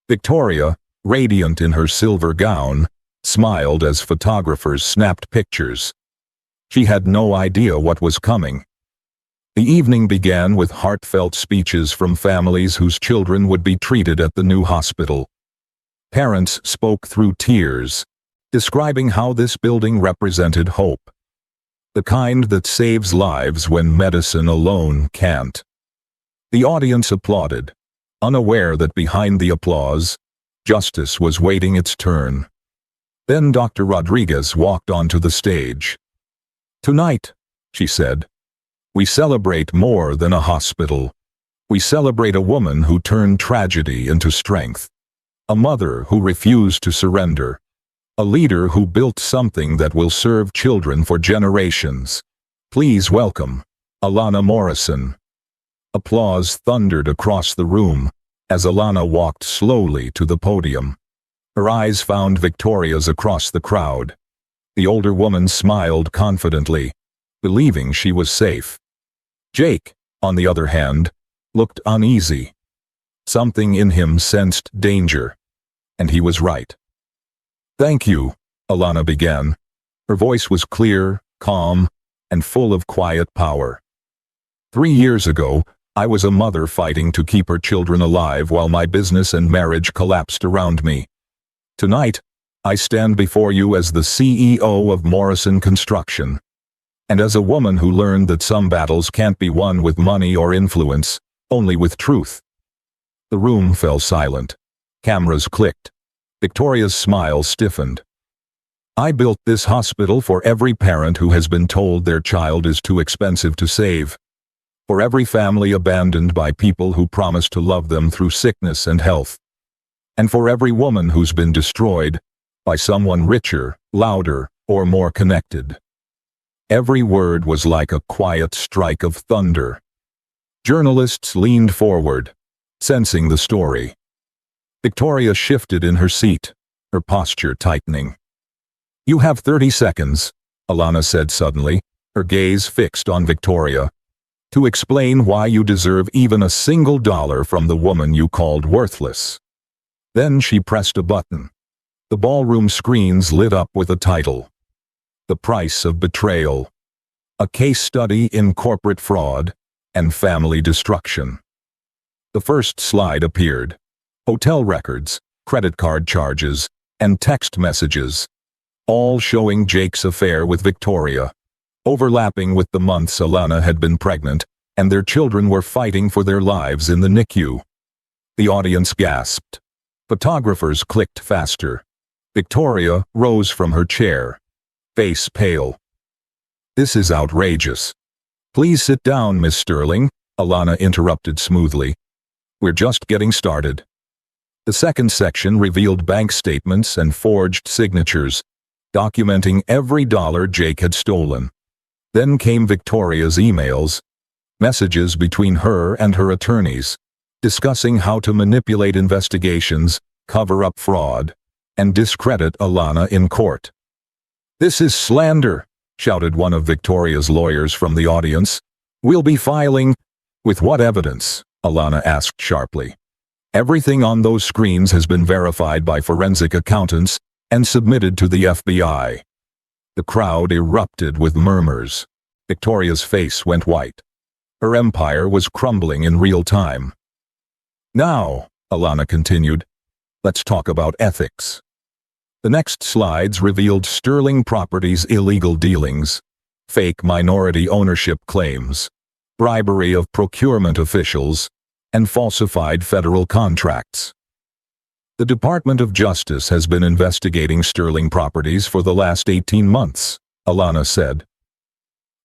Victoria, radiant in her silver gown, smiled as photographers snapped pictures. She had no idea what was coming. The evening began with heartfelt speeches from families whose children would be treated at the new hospital. Parents spoke through tears, describing how this building represented hope. The kind that saves lives when medicine alone can't. The audience applauded, unaware that behind the applause, justice was waiting its turn. Then Dr. Rodriguez walked onto the stage. "Tonight," she said, "we celebrate more than a hospital. We celebrate a woman who turned tragedy into strength, a mother who refused to surrender, a leader who built something that will serve children for generations. Please welcome Alana Morrison." Applause thundered across the room as Alana walked slowly to the podium. Her eyes found Victoria's across the crowd. The older woman smiled confidently, believing she was safe. Jake, on the other hand, looked uneasy. Something in him sensed danger, and he was right. "Thank you," Alana began. Her voice was clear, calm, and full of quiet power. 3 years ago, I was a mother fighting to keep her children alive while my business and marriage collapsed around me. Tonight, I stand before you as the CEO of Morrison Construction, and as a woman who learned that some battles can't be won with money or influence, only with truth. The room fell silent. Cameras clicked. Victoria's smile stiffened. I built this hospital for every parent who has been told their child is too expensive to save. For every family abandoned by people who promised to love them through sickness and health. And for every woman who's been destroyed by someone richer, louder, or more connected. Every word was like a quiet strike of thunder. Journalists leaned forward, sensing the story. Victoria shifted in her seat, her posture tightening. You have 30 seconds, Alana said suddenly, her gaze fixed on Victoria, to explain why you deserve even a single dollar from the woman you called worthless. Then she pressed a button. The ballroom screens lit up with a title. The Price of Betrayal. A case study in corporate fraud and family destruction. The first slide appeared. Hotel records, credit card charges, and text messages. All showing Jake's affair with Victoria, overlapping with the months Alana had been pregnant, and their children were fighting for their lives in the NICU. The audience gasped. Photographers clicked faster. Victoria rose from her chair, face pale. This is outrageous. Please sit down, Miss Sterling, Alana interrupted smoothly. We're just getting started. The second section revealed bank statements and forged signatures, documenting every dollar Jake had stolen. Then came Victoria's emails, messages between her and her attorneys, discussing how to manipulate investigations, cover up fraud, and discredit Alana in court. This is slander, shouted one of Victoria's lawyers from the audience. We'll be filing. With what evidence? Alana asked sharply. Everything on those screens has been verified by forensic accountants and submitted to the FBI. The crowd erupted with murmurs. Victoria's face went white. Her empire was crumbling in real time. Now, Alana continued, let's talk about ethics. The next slides revealed Sterling Properties' illegal dealings, fake minority ownership claims, bribery of procurement officials, and falsified federal contracts. The Department of Justice has been investigating Sterling Properties for the last 18 months, Alana said.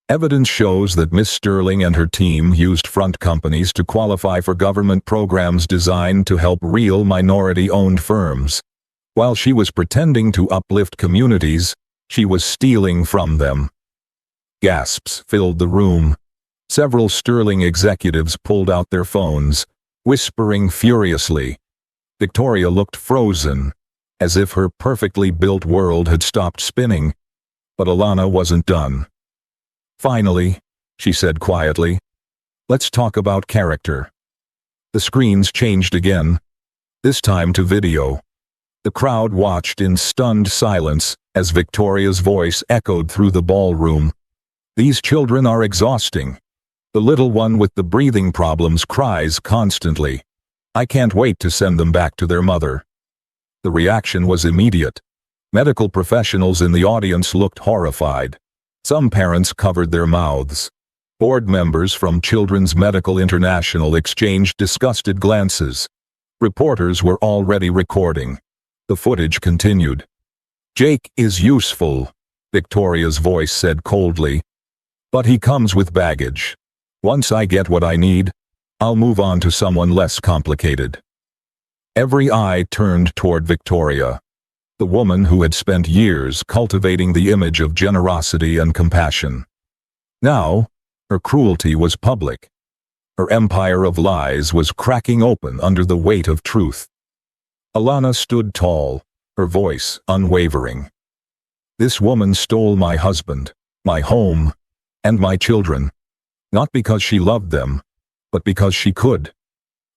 Evidence shows that Miss Sterling and her team used front companies to qualify for government programs designed to help real minority-owned firms. While she was pretending to uplift communities, she was stealing from them. Gasps filled the room. Several Sterling executives pulled out their phones, whispering furiously. Victoria looked frozen, as if her perfectly built world had stopped spinning. But Alana wasn't done. Finally, she said quietly, let's talk about character. The screens changed again, this time to video. The crowd watched in stunned silence as Victoria's voice echoed through the ballroom. These children are exhausting. The little one with the breathing problems cries constantly. I can't wait to send them back to their mother. The reaction was immediate. Medical professionals in the audience looked horrified. Some parents covered their mouths. Board members from Children's Medical International exchanged disgusted glances. Reporters were already recording. The footage continued. Jake is useful, Victoria's voice said coldly. But he comes with baggage. Once I get what I need, I'll move on to someone less complicated. Every eye turned toward Victoria, the woman who had spent years cultivating the image of generosity and compassion. Now, her cruelty was public. Her empire of lies was cracking open under the weight of truth. Alana stood tall, her voice unwavering. This woman stole my husband, my home, and my children, not because she loved them, but because she could.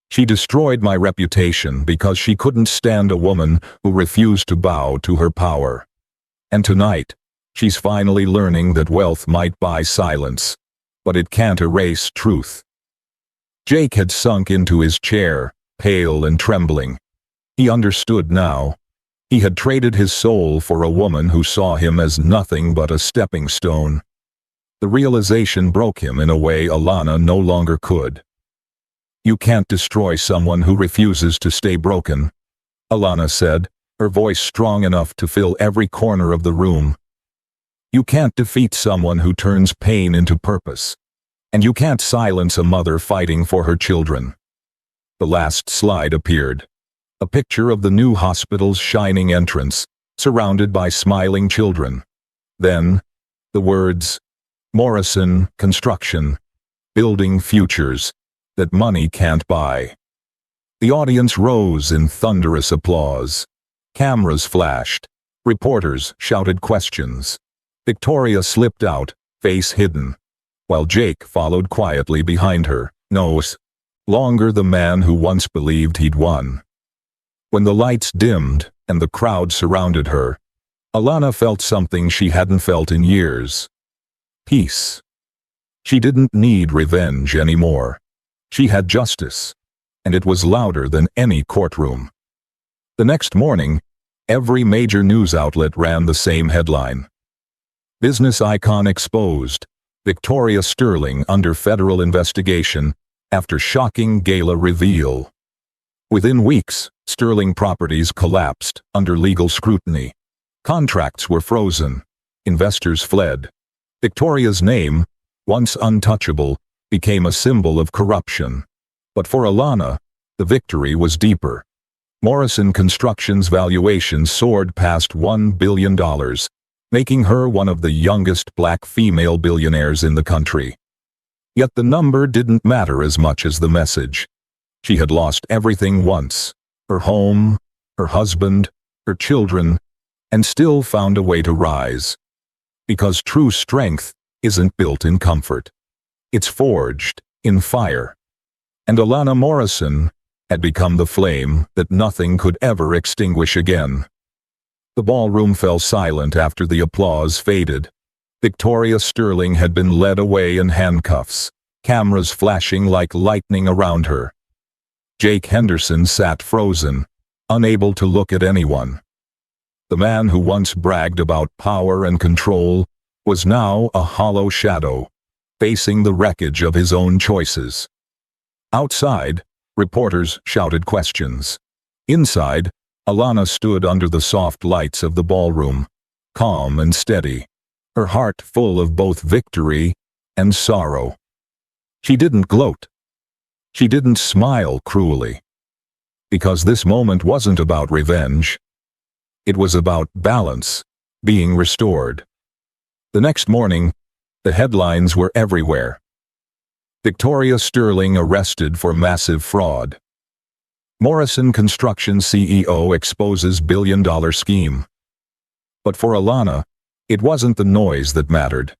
She destroyed my reputation because she couldn't stand a woman who refused to bow to her power. And tonight, she's finally learning that wealth might buy silence, but it can't erase truth. Jake had sunk into his chair, pale and trembling. He understood now. He had traded his soul for a woman who saw him as nothing but a stepping stone. The realization broke him in a way Alana no longer could. "You can't destroy someone who refuses to stay broken," Alana said, her voice strong enough to fill every corner of the room. "You can't defeat someone who turns pain into purpose. And you can't silence a mother fighting for her children." The last slide appeared. A picture of the new hospital's shining entrance, surrounded by smiling children. Then, the words, "Morrison Construction, building futures that money can't buy." The audience rose in thunderous applause. Cameras flashed. Reporters shouted questions. Victoria slipped out, face hidden, while Jake followed quietly behind her, nose longer the man who once believed he'd won. When the lights dimmed and the crowd surrounded her, Alana felt something she hadn't felt in years. Peace. She didn't need revenge anymore. She had justice, and it was louder than any courtroom. The next morning, every major news outlet ran the same headline. "Business icon exposed. Victoria Sterling under federal investigation after shocking gala reveal." Within weeks, Sterling Properties collapsed under legal scrutiny. Contracts were frozen. Investors fled. Victoria's name, once untouchable, became a symbol of corruption. But for Alana, the victory was deeper. Morrison Construction's valuation soared past $1 billion, making her one of the youngest black female billionaires in the country. Yet the number didn't matter as much as the message. She had lost everything once: her home, her husband, her children, and still found a way to rise. Because true strength isn't built in comfort. It's forged in fire. And Alana Morrison had become the flame that nothing could ever extinguish again. The ballroom fell silent after the applause faded. Victoria Sterling had been led away in handcuffs, cameras flashing like lightning around her. Jake Henderson sat frozen, unable to look at anyone. The man who once bragged about power and control was now a hollow shadow, facing the wreckage of his own choices. Outside, reporters shouted questions. Inside, Alana stood under the soft lights of the ballroom, calm and steady, her heart full of both victory and sorrow. She didn't gloat. She didn't smile cruelly. Because this moment wasn't about revenge. It was about balance being restored. The next morning, the headlines were everywhere. Victoria Sterling arrested for massive fraud. Morrison Construction CEO exposes billion-dollar scheme. But for Alana, it wasn't the noise that mattered.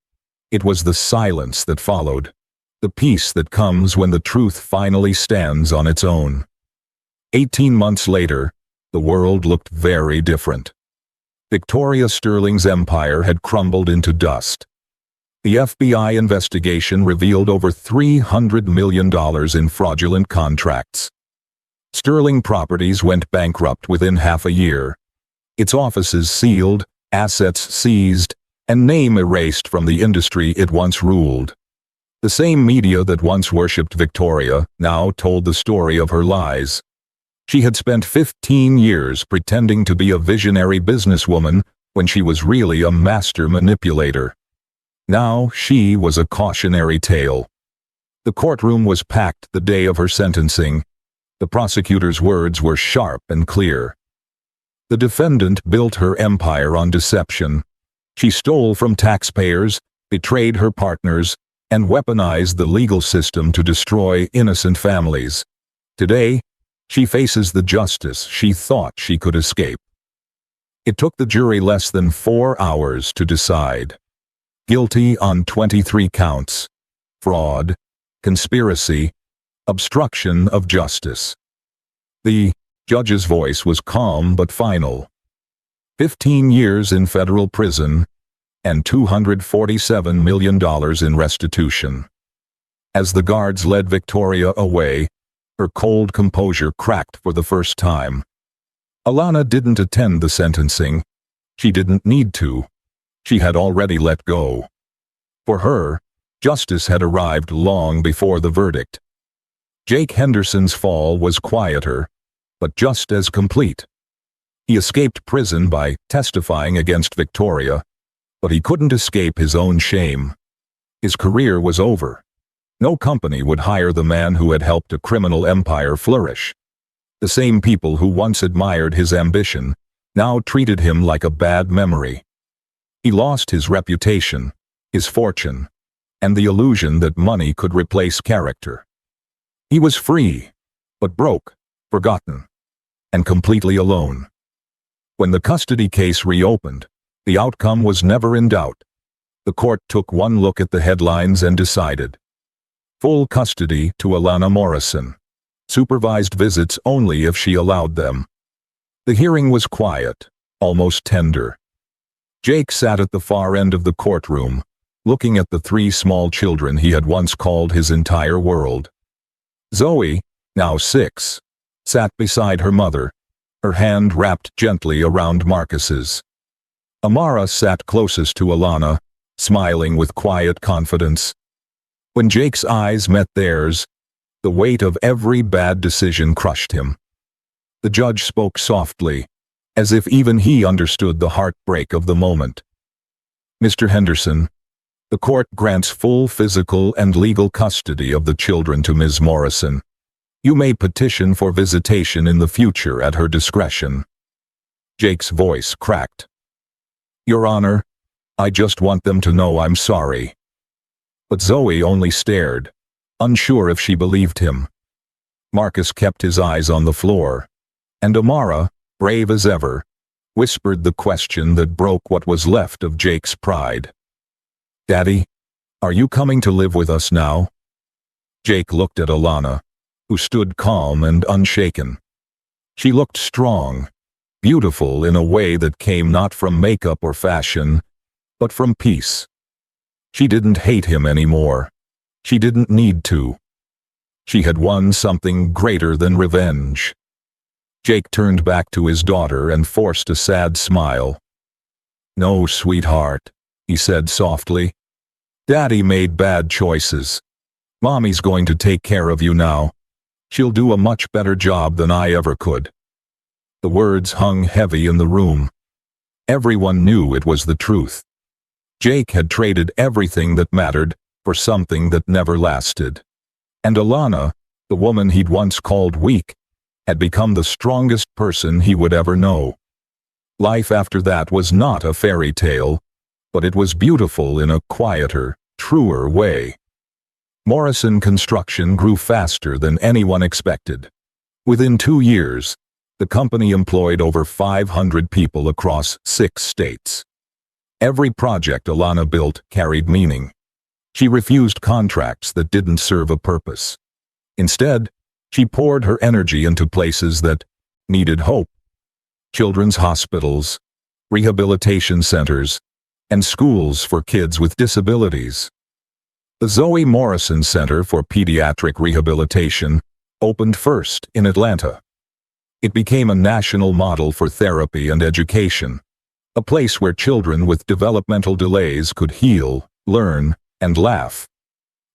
It was the silence that followed. The peace that comes when the truth finally stands on its own. 18 months later, the world looked very different. Victoria Sterling's empire had crumbled into dust. The FBI investigation revealed over $300 million in fraudulent contracts. Sterling Properties went bankrupt within half a year. Its offices sealed, assets seized, and name erased from the industry it once ruled. The same media that once worshipped Victoria now told the story of her lies. She had spent 15 years pretending to be a visionary businesswoman when she was really a master manipulator. Now she was a cautionary tale. The courtroom was packed the day of her sentencing. The prosecutor's words were sharp and clear. The defendant built her empire on deception. She stole from taxpayers, betrayed her partners, and weaponized the legal system to destroy innocent families. Today, she faces the justice she thought she could escape. It took the jury less than 4 hours to decide. Guilty on 23 counts: fraud, conspiracy, obstruction of justice. The judge's voice was calm but final. 15 years in federal prison and $247 million in restitution. As the guards led Victoria away, her cold composure cracked for the first time. Alana didn't attend the sentencing. She didn't need to. She had already let go. For her, justice had arrived long before the verdict. Jake Henderson's fall was quieter, but just as complete. He escaped prison by testifying against Victoria, but he couldn't escape his own shame. His career was over. No company would hire the man who had helped a criminal empire flourish. The same people who once admired his ambition now treated him like a bad memory. He lost his reputation, his fortune, and the illusion that money could replace character. He was free, but broke, forgotten, and completely alone. When the custody case reopened, the outcome was never in doubt. The court took one look at the headlines and decided. Full custody to Alana Morrison. Supervised visits only if she allowed them. The hearing was quiet, almost tender. Jake sat at the far end of the courtroom, looking at the 3 small children he had once called his entire world. Zoe, now 6, sat beside her mother, her hand wrapped gently around Marcus's. Amara sat closest to Alana, smiling with quiet confidence. When Jake's eyes met theirs, the weight of every bad decision crushed him. The judge spoke softly, as if even he understood the heartbreak of the moment. Mr. Henderson, the court grants full physical and legal custody of the children to Ms. Morrison. You may petition for visitation in the future at her discretion. Jake's voice cracked. Your Honor, I just want them to know I'm sorry. But Zoe only stared, unsure if she believed him. Marcus kept his eyes on the floor, and Amara, brave as ever, whispered the question that broke what was left of Jake's pride. Daddy, are you coming to live with us now? Jake looked at Alana, who stood calm and unshaken. She looked strong, beautiful in a way that came not from makeup or fashion, but from peace. She didn't hate him anymore. She didn't need to. She had won something greater than revenge. Jake turned back to his daughter and forced a sad smile. No, sweetheart, he said softly. Daddy made bad choices. Mommy's going to take care of you now. She'll do a much better job than I ever could. The words hung heavy in the room. Everyone knew it was the truth. Jake had traded everything that mattered for something that never lasted. And Alana, the woman he'd once called weak, had become the strongest person he would ever know. Life after that was not a fairy tale, but it was beautiful in a quieter, truer way. Morrison construction grew faster than anyone expected. Within 2 years, the company employed over 500 people across 6 states. Every project Alana built carried meaning. She refused contracts that didn't serve a purpose. Instead, she poured her energy into places that needed hope. Children's hospitals, rehabilitation centers, and schools for kids with disabilities. The Zoe Morrison Center for Pediatric Rehabilitation opened first in Atlanta. It became a national model for therapy and education, a place where children with developmental delays could heal, learn, and laugh.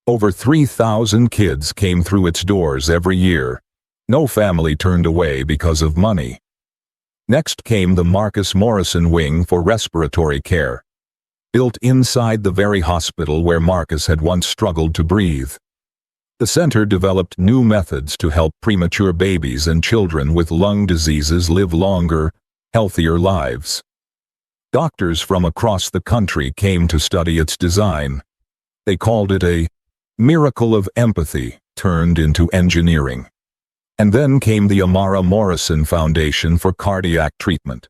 Over 3,000 kids came through its doors every year. No family turned away because of money. Next came the Marcus Morrison Wing for respiratory care, built inside the very hospital where Marcus had once struggled to breathe. The center developed new methods to help premature babies and children with lung diseases live longer, healthier lives. Doctors from across the country came to study its design. They called it a miracle of empathy turned into engineering. And then came the Amara Morrison Foundation for Cardiac Treatment.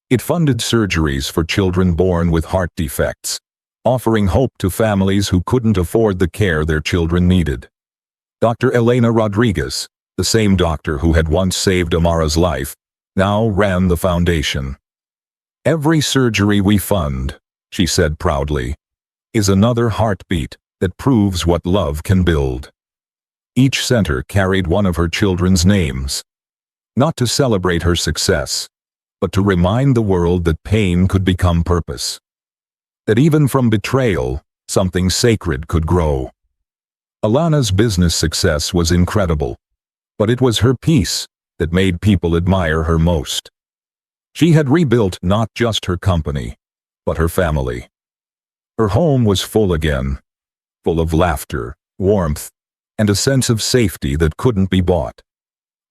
It funded surgeries for children born with heart defects, offering hope to families who couldn't afford the care their children needed. Dr. Elena Rodriguez, the same doctor who had once saved Amara's life, now ran the foundation. Every surgery we fund, she said proudly, is another heartbeat that proves what love can build. Each center carried one of her children's names, not to celebrate her success, but to remind the world that pain could become purpose. That even from betrayal, something sacred could grow. Alana's business success was incredible, but it was her peace that made people admire her most. She had rebuilt not just her company, but her family. Her home was full again, full of laughter, warmth, and a sense of safety that couldn't be bought.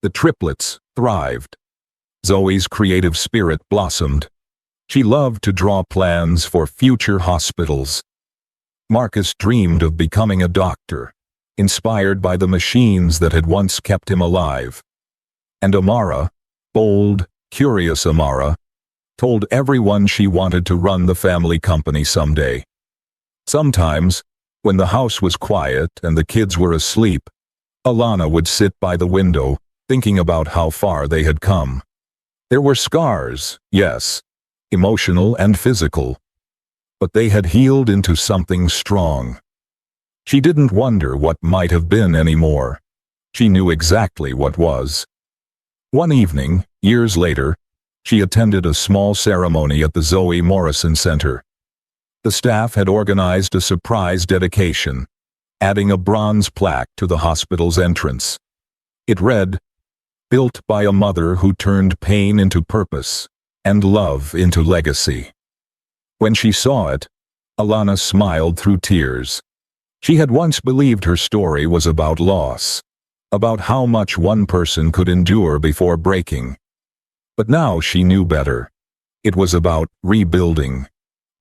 The triplets thrived. Zoe's creative spirit blossomed. She loved to draw plans for future hospitals. Marcus dreamed of becoming a doctor, inspired by the machines that had once kept him alive. And Amara, bold, curious Amara, told everyone she wanted to run the family company someday. Sometimes, when the house was quiet and the kids were asleep, Alana would sit by the window, thinking about how far they had come. There were scars, yes, emotional and physical, but they had healed into something strong. She didn't wonder what might have been anymore. She knew exactly what was. One evening, years later, she attended a small ceremony at the Zoe Morrison Center. The staff had organized a surprise dedication, adding a bronze plaque to the hospital's entrance. It read, "Built by a mother who turned pain into purpose and love into legacy." When she saw it, Alana smiled through tears. She had once believed her story was about loss, about how much one person could endure before breaking. But now she knew better. It was about rebuilding,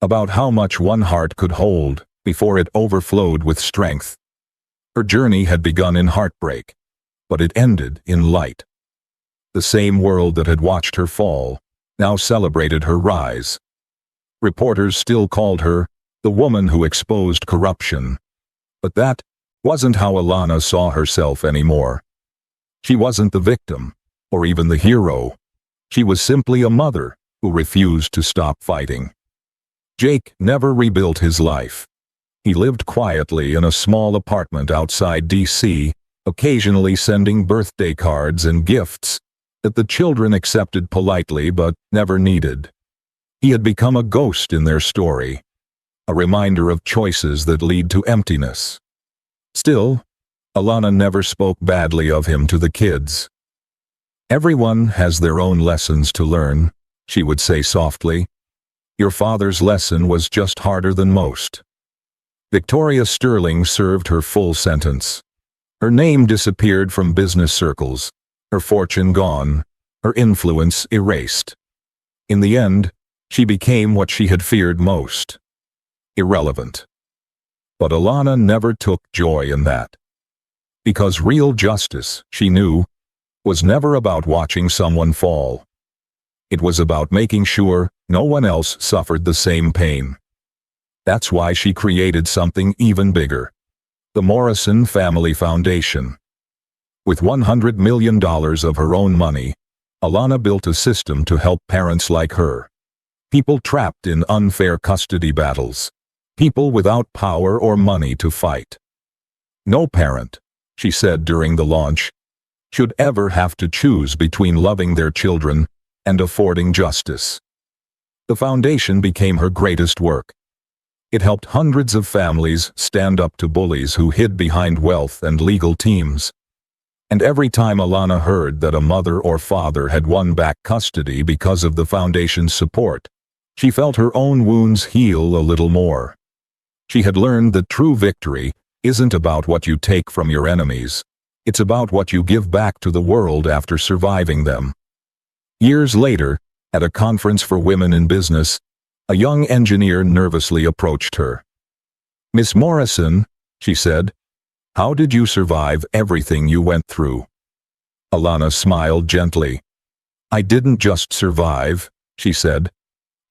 about how much one heart could hold before it overflowed with strength. Her journey had begun in heartbreak, but it ended in light. The same world that had watched her fall now celebrated her rise. Reporters still called her the woman who exposed corruption. But that wasn't how Alana saw herself anymore. She wasn't the victim, or even the hero. She was simply a mother who refused to stop fighting. Jake never rebuilt his life. He lived quietly in a small apartment outside D.C., occasionally sending birthday cards and gifts that the children accepted politely but never needed. He had become a ghost in their story, a reminder of choices that lead to emptiness. Still, Alana never spoke badly of him to the kids. "Everyone has their own lessons to learn," she would say softly. "Your father's lesson was just harder than most." Victoria Sterling served her full sentence. Her name disappeared from business circles, her fortune gone, her influence erased. In the end, she became what she had feared most: irrelevant. But Alana never took joy in that. Because real justice, she knew, was never about watching someone fall. It was about making sure no one else suffered the same pain. That's why she created something even bigger: the Morrison Family Foundation. With $100 million of her own money, Alana built a system to help parents like her. People trapped in unfair custody battles. People without power or money to fight. No parent, she said during the launch, should ever have to choose between loving their children and affording justice. The foundation became her greatest work. It helped hundreds of families stand up to bullies who hid behind wealth and legal teams. And every time Alana heard that a mother or father had won back custody because of the foundation's support, she felt her own wounds heal a little more. She had learned that true victory isn't about what you take from your enemies. It's about what you give back to the world after surviving them. Years later, at a conference for women in business, a young engineer nervously approached her. "Miss Morrison," she said, "how did you survive everything you went through?" Alana smiled gently. "I didn't just survive," she said.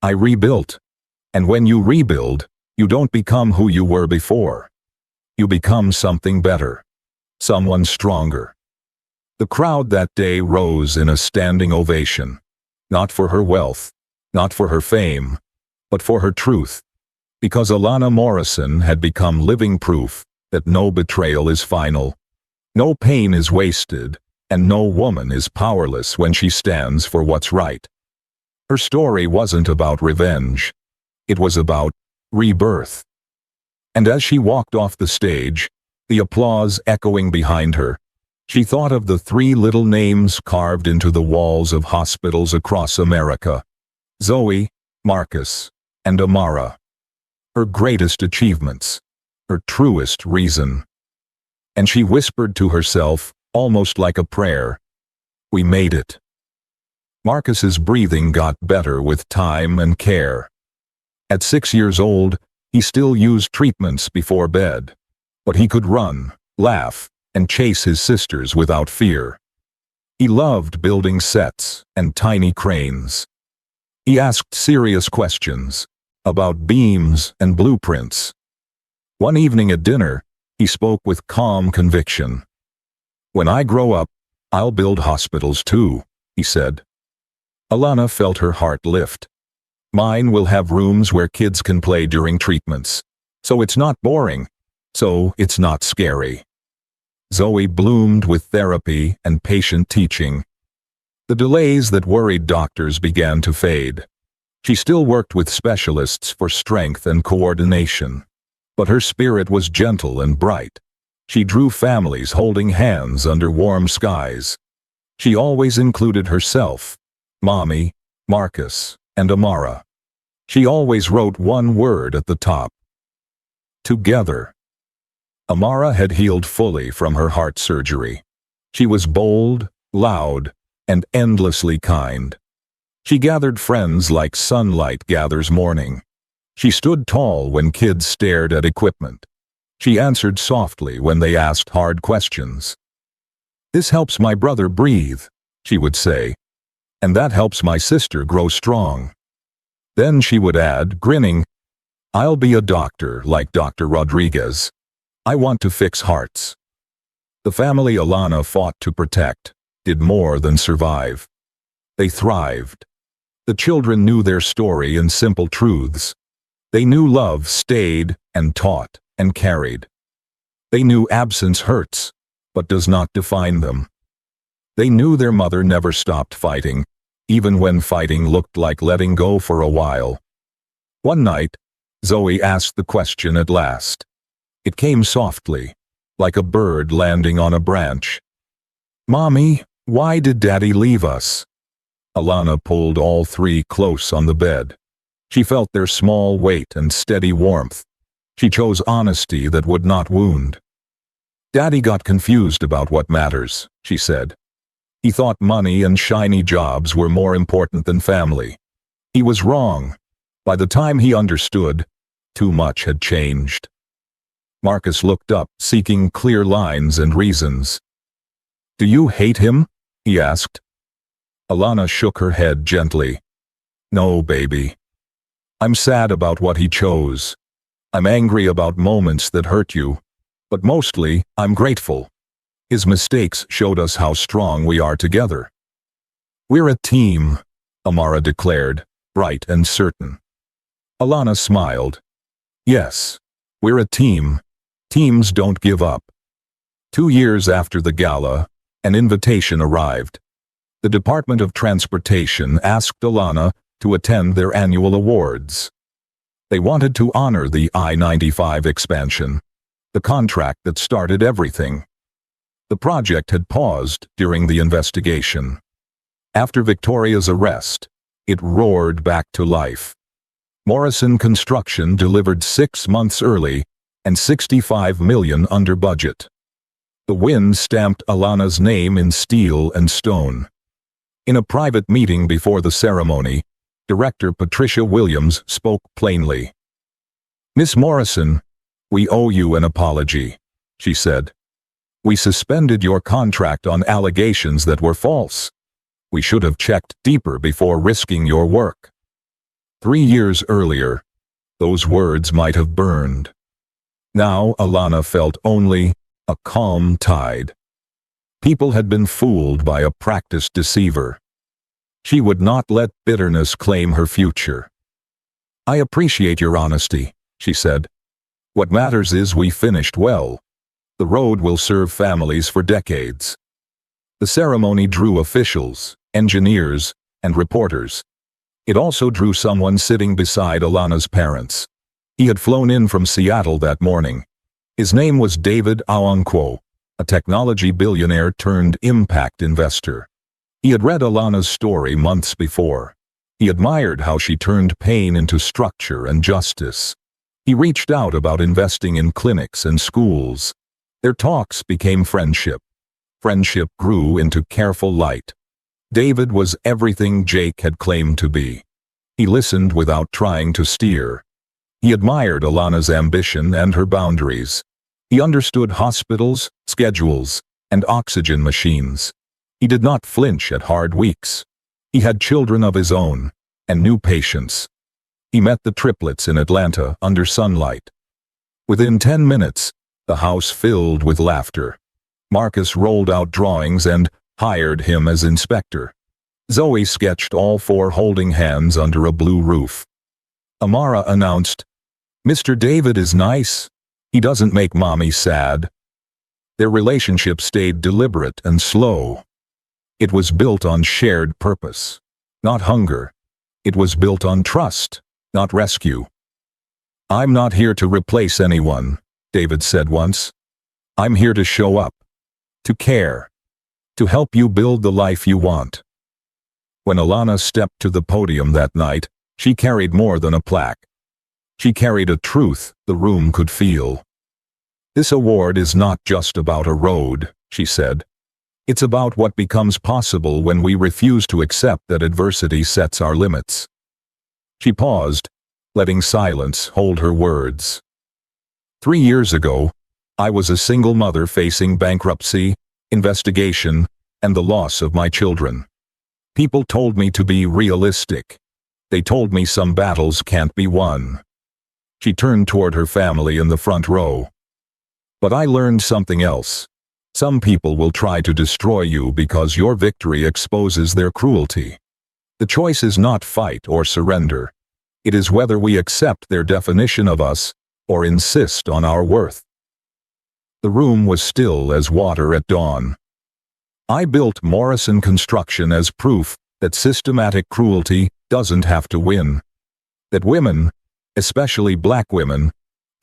"I rebuilt. And when you rebuild, you don't become who you were before. You become something better, someone stronger." The crowd that day rose in a standing ovation, not for her wealth, not for her fame, but for her truth, because Alana Morrison had become living proof that no betrayal is final, no pain is wasted, and no woman is powerless when she stands for what's right. Her story wasn't about revenge. It was about rebirth. And as she walked off the stage, the applause echoing behind her. She thought of the 3 little names carved into the walls of hospitals across America: Zoe, Marcus, and Amara. Her greatest achievements, her truest reason. And she whispered to herself, almost like a prayer, "We made it." Marcus's breathing got better with time and care. At 6 years old, he still used treatments before bed. But he could run, laugh, and chase his sisters without fear. He loved building sets and tiny cranes. He asked serious questions about beams and blueprints. One evening at dinner, he spoke with calm conviction. "When I grow up, I'll build hospitals too," he said. Alana felt her heart lift. "Mine will have rooms where kids can play during treatments. So it's not boring. So it's not scary." Zoe bloomed with therapy and patient teaching. The delays that worried doctors began to fade. She still worked with specialists for strength and coordination. But her spirit was gentle and bright. She drew families holding hands under warm skies. She always included herself, Mommy, Marcus, and Amara. She always wrote one word at the top: together. Amara had healed fully from her heart surgery. She was bold, loud, and endlessly kind. She gathered friends like sunlight gathers morning. She stood tall when kids stared at equipment. She answered softly when they asked hard questions. "This helps my brother breathe," she would say. "And that helps my sister grow strong." Then she would add, grinning, "I'll be a doctor like Dr. Rodriguez. I want to fix hearts." The family Alana fought to protect did more than survive. They thrived. The children knew their story in simple truths. They knew love stayed and taught and carried. They knew absence hurts, but does not define them. They knew their mother never stopped fighting, even when fighting looked like letting go for a while. One night, Zoe asked the question at last. It came softly, like a bird landing on a branch. "Mommy, why did Daddy leave us?" Alana pulled all 3 close on the bed. She felt their small weight and steady warmth. She chose honesty that would not wound. "Daddy got confused about what matters," she said. "He thought money and shiny jobs were more important than family. He was wrong. By the time he understood, too much had changed." Marcus looked up, seeking clear lines and reasons. "Do you hate him?" he asked. Alana shook her head gently. "No, baby. I'm sad about what he chose. I'm angry about moments that hurt you. But mostly, I'm grateful. His mistakes showed us how strong we are together." "We're a team," Amara declared, bright and certain. Alana smiled. "Yes, we're a team. Teams don't give up." 2 years after the gala, an invitation arrived. The Department of Transportation asked Alana to attend their annual awards. They wanted to honor the I-95 expansion, the contract that started everything. The project had paused during the investigation. After Victoria's arrest, it roared back to life. Morrison Construction delivered 6 months early and $65 million under budget. The win stamped Alana's name in steel and stone. In a private meeting before the ceremony, Director Patricia Williams spoke plainly. "Miss Morrison, we owe you an apology," she said. "We suspended your contract on allegations that were false. We should have checked deeper before risking your work." 3 years earlier, those words might have burned. Now Alana felt only a calm tide. People had been fooled by a practiced deceiver. She would not let bitterness claim her future. "I appreciate your honesty," she said. "What matters is we finished well. The road will serve families for decades." The ceremony drew officials, engineers, and reporters. It also drew someone sitting beside Alana's parents. He had flown in from Seattle that morning. His name was David Aonkwo, a technology billionaire turned impact investor. He had read Alana's story months before. He admired how she turned pain into structure and justice. He reached out about investing in clinics and schools. Their talks became friendship. Friendship grew into careful light. David was everything Jake had claimed to be. He listened without trying to steer. He admired Alana's ambition and her boundaries. He understood hospitals, schedules, and oxygen machines. He did not flinch at hard weeks. He had children of his own, and new patients. He met the triplets in Atlanta under sunlight. Within 10 minutes, the house filled with laughter. Marcus rolled out drawings and hired him as inspector. Zoe sketched all four holding hands under a blue roof. Amara announced, "Mr. David is nice. He doesn't make mommy sad." Their relationship stayed deliberate and slow. It was built on shared purpose, not hunger. It was built on trust, not rescue. "I'm not here to replace anyone," David said once. "I'm here to show up, to care, to help you build the life you want." When Alana stepped to the podium that night, she carried more than a plaque. She carried a truth the room could feel. "This award is not just about a road," she said. "It's about what becomes possible when we refuse to accept that adversity sets our limits." She paused, letting silence hold her words. 3 years ago, I was a single mother facing bankruptcy, investigation, and the loss of my children. People told me to be realistic. They told me some battles can't be won. She turned toward her family in the front row. "But I learned something else. Some people will try to destroy you because your victory exposes their cruelty. The choice is not fight or surrender. It is whether we accept their definition of us or insist on our worth." The room was still as water at dawn. I built Morrison Construction as proof that systematic cruelty doesn't have to win. That women, especially black women,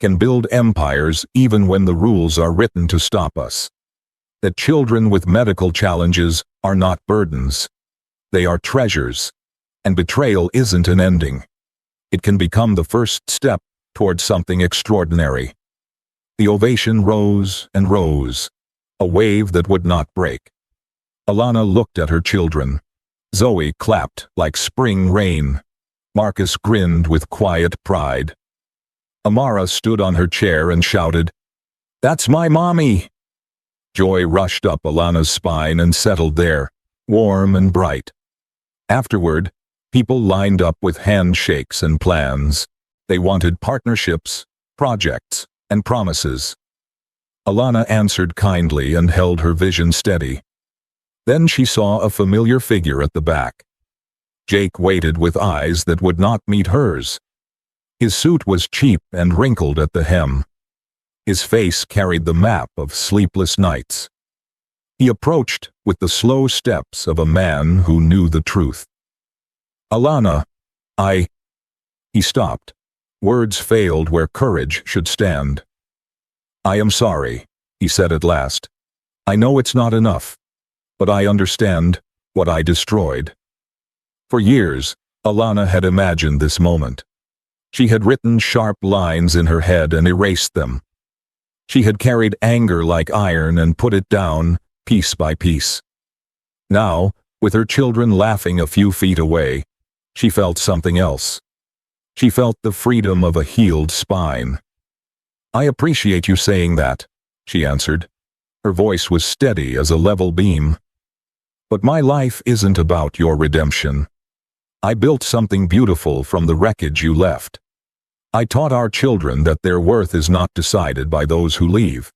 can build empires even when the rules are written to stop us. That children with medical challenges are not burdens. They are treasures. And betrayal isn't an ending. It can become the first step toward something extraordinary. The ovation rose and rose, a wave that would not break. Alana looked at her children. Zoe clapped like spring rain. Marcus grinned with quiet pride. Amara stood on her chair and shouted, "That's my mommy!" Joy rushed up Alana's spine and settled there, warm and bright. Afterward, people lined up with handshakes and plans. They wanted partnerships, projects, and promises. Alana answered kindly and held her vision steady. Then she saw a familiar figure at the back. Jake waited with eyes that would not meet hers. His suit was cheap and wrinkled at the hem. His face carried the map of sleepless nights. He approached with the slow steps of a man who knew the truth. "Alana, He stopped. Words failed where courage should stand. "I am sorry," he said at last. "I know it's not enough, but I understand what I destroyed." For years, Alana had imagined this moment. She had written sharp lines in her head and erased them. She had carried anger like iron and put it down, piece by piece. Now, with her children laughing a few feet away, she felt something else. She felt the freedom of a healed spine. "I appreciate you saying that," she answered. Her voice was steady as a level beam. "But my life isn't about your redemption. I built something beautiful from the wreckage you left. I taught our children that their worth is not decided by those who leave.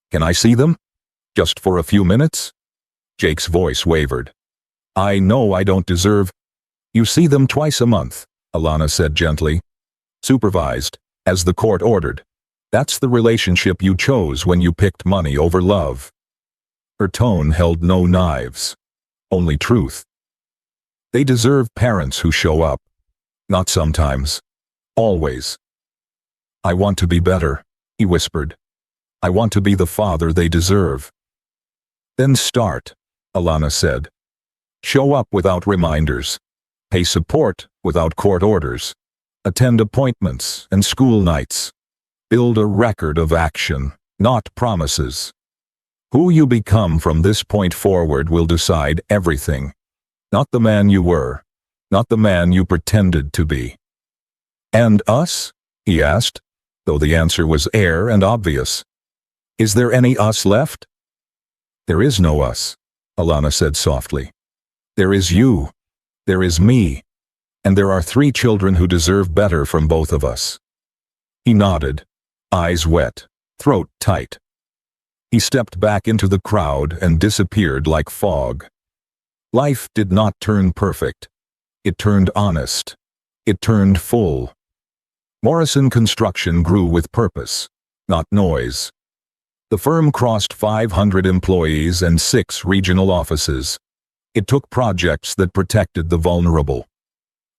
Can I see them? Just for a few minutes?" Jake's voice wavered. "I know I don't deserve—" "You see them twice a month," Alana said gently. "Supervised, as the court ordered. That's the relationship you chose when you picked money over love." Her tone held no knives, only truth. "They deserve parents who show up. Not sometimes. Always." "I want to be better," he whispered. I want to be the father they deserve." "Then start," Alana said. "Show up without reminders. Pay support without court orders. Attend appointments and school nights. Build a record of action, not promises. Who you become from this point forward will decide everything. Not the man you were, not the man you pretended to be." "And us?" he asked, though the answer was air and obvious. "Is there any us left?" "There is no us," Alana said softly. "There is you. There is me. And there are 3 children who deserve better from both of us." He nodded, eyes wet, throat tight. He stepped back into the crowd and disappeared like fog. Life did not turn perfect. It turned honest. It turned full. Morrison Construction grew with purpose, not noise. The firm crossed 500 employees and 6 regional offices. It took projects that protected the vulnerable.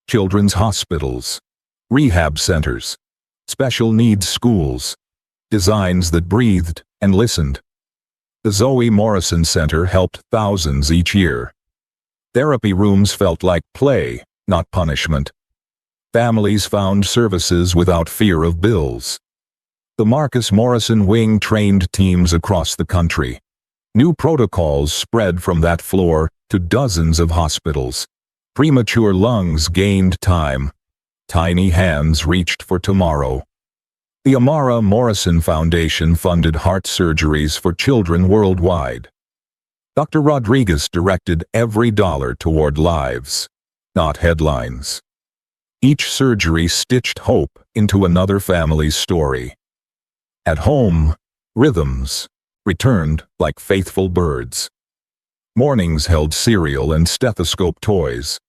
Children's hospitals, rehab centers, special needs schools, designs that breathed and listened. The Zoe Morrison Center helped thousands each year. Therapy rooms felt like play, not punishment. Families found services without fear of bills. The Marcus Morrison Wing trained teams across the country. New protocols spread from that floor to dozens of hospitals. Premature lungs gained time. Tiny hands reached for tomorrow. The Amara Morrison Foundation funded heart surgeries for children worldwide. Dr. Rodriguez directed every dollar toward lives, not headlines. Each surgery stitched hope into another family's story. At home, rhythms returned like faithful birds. Mornings held cereal and stethoscope toys.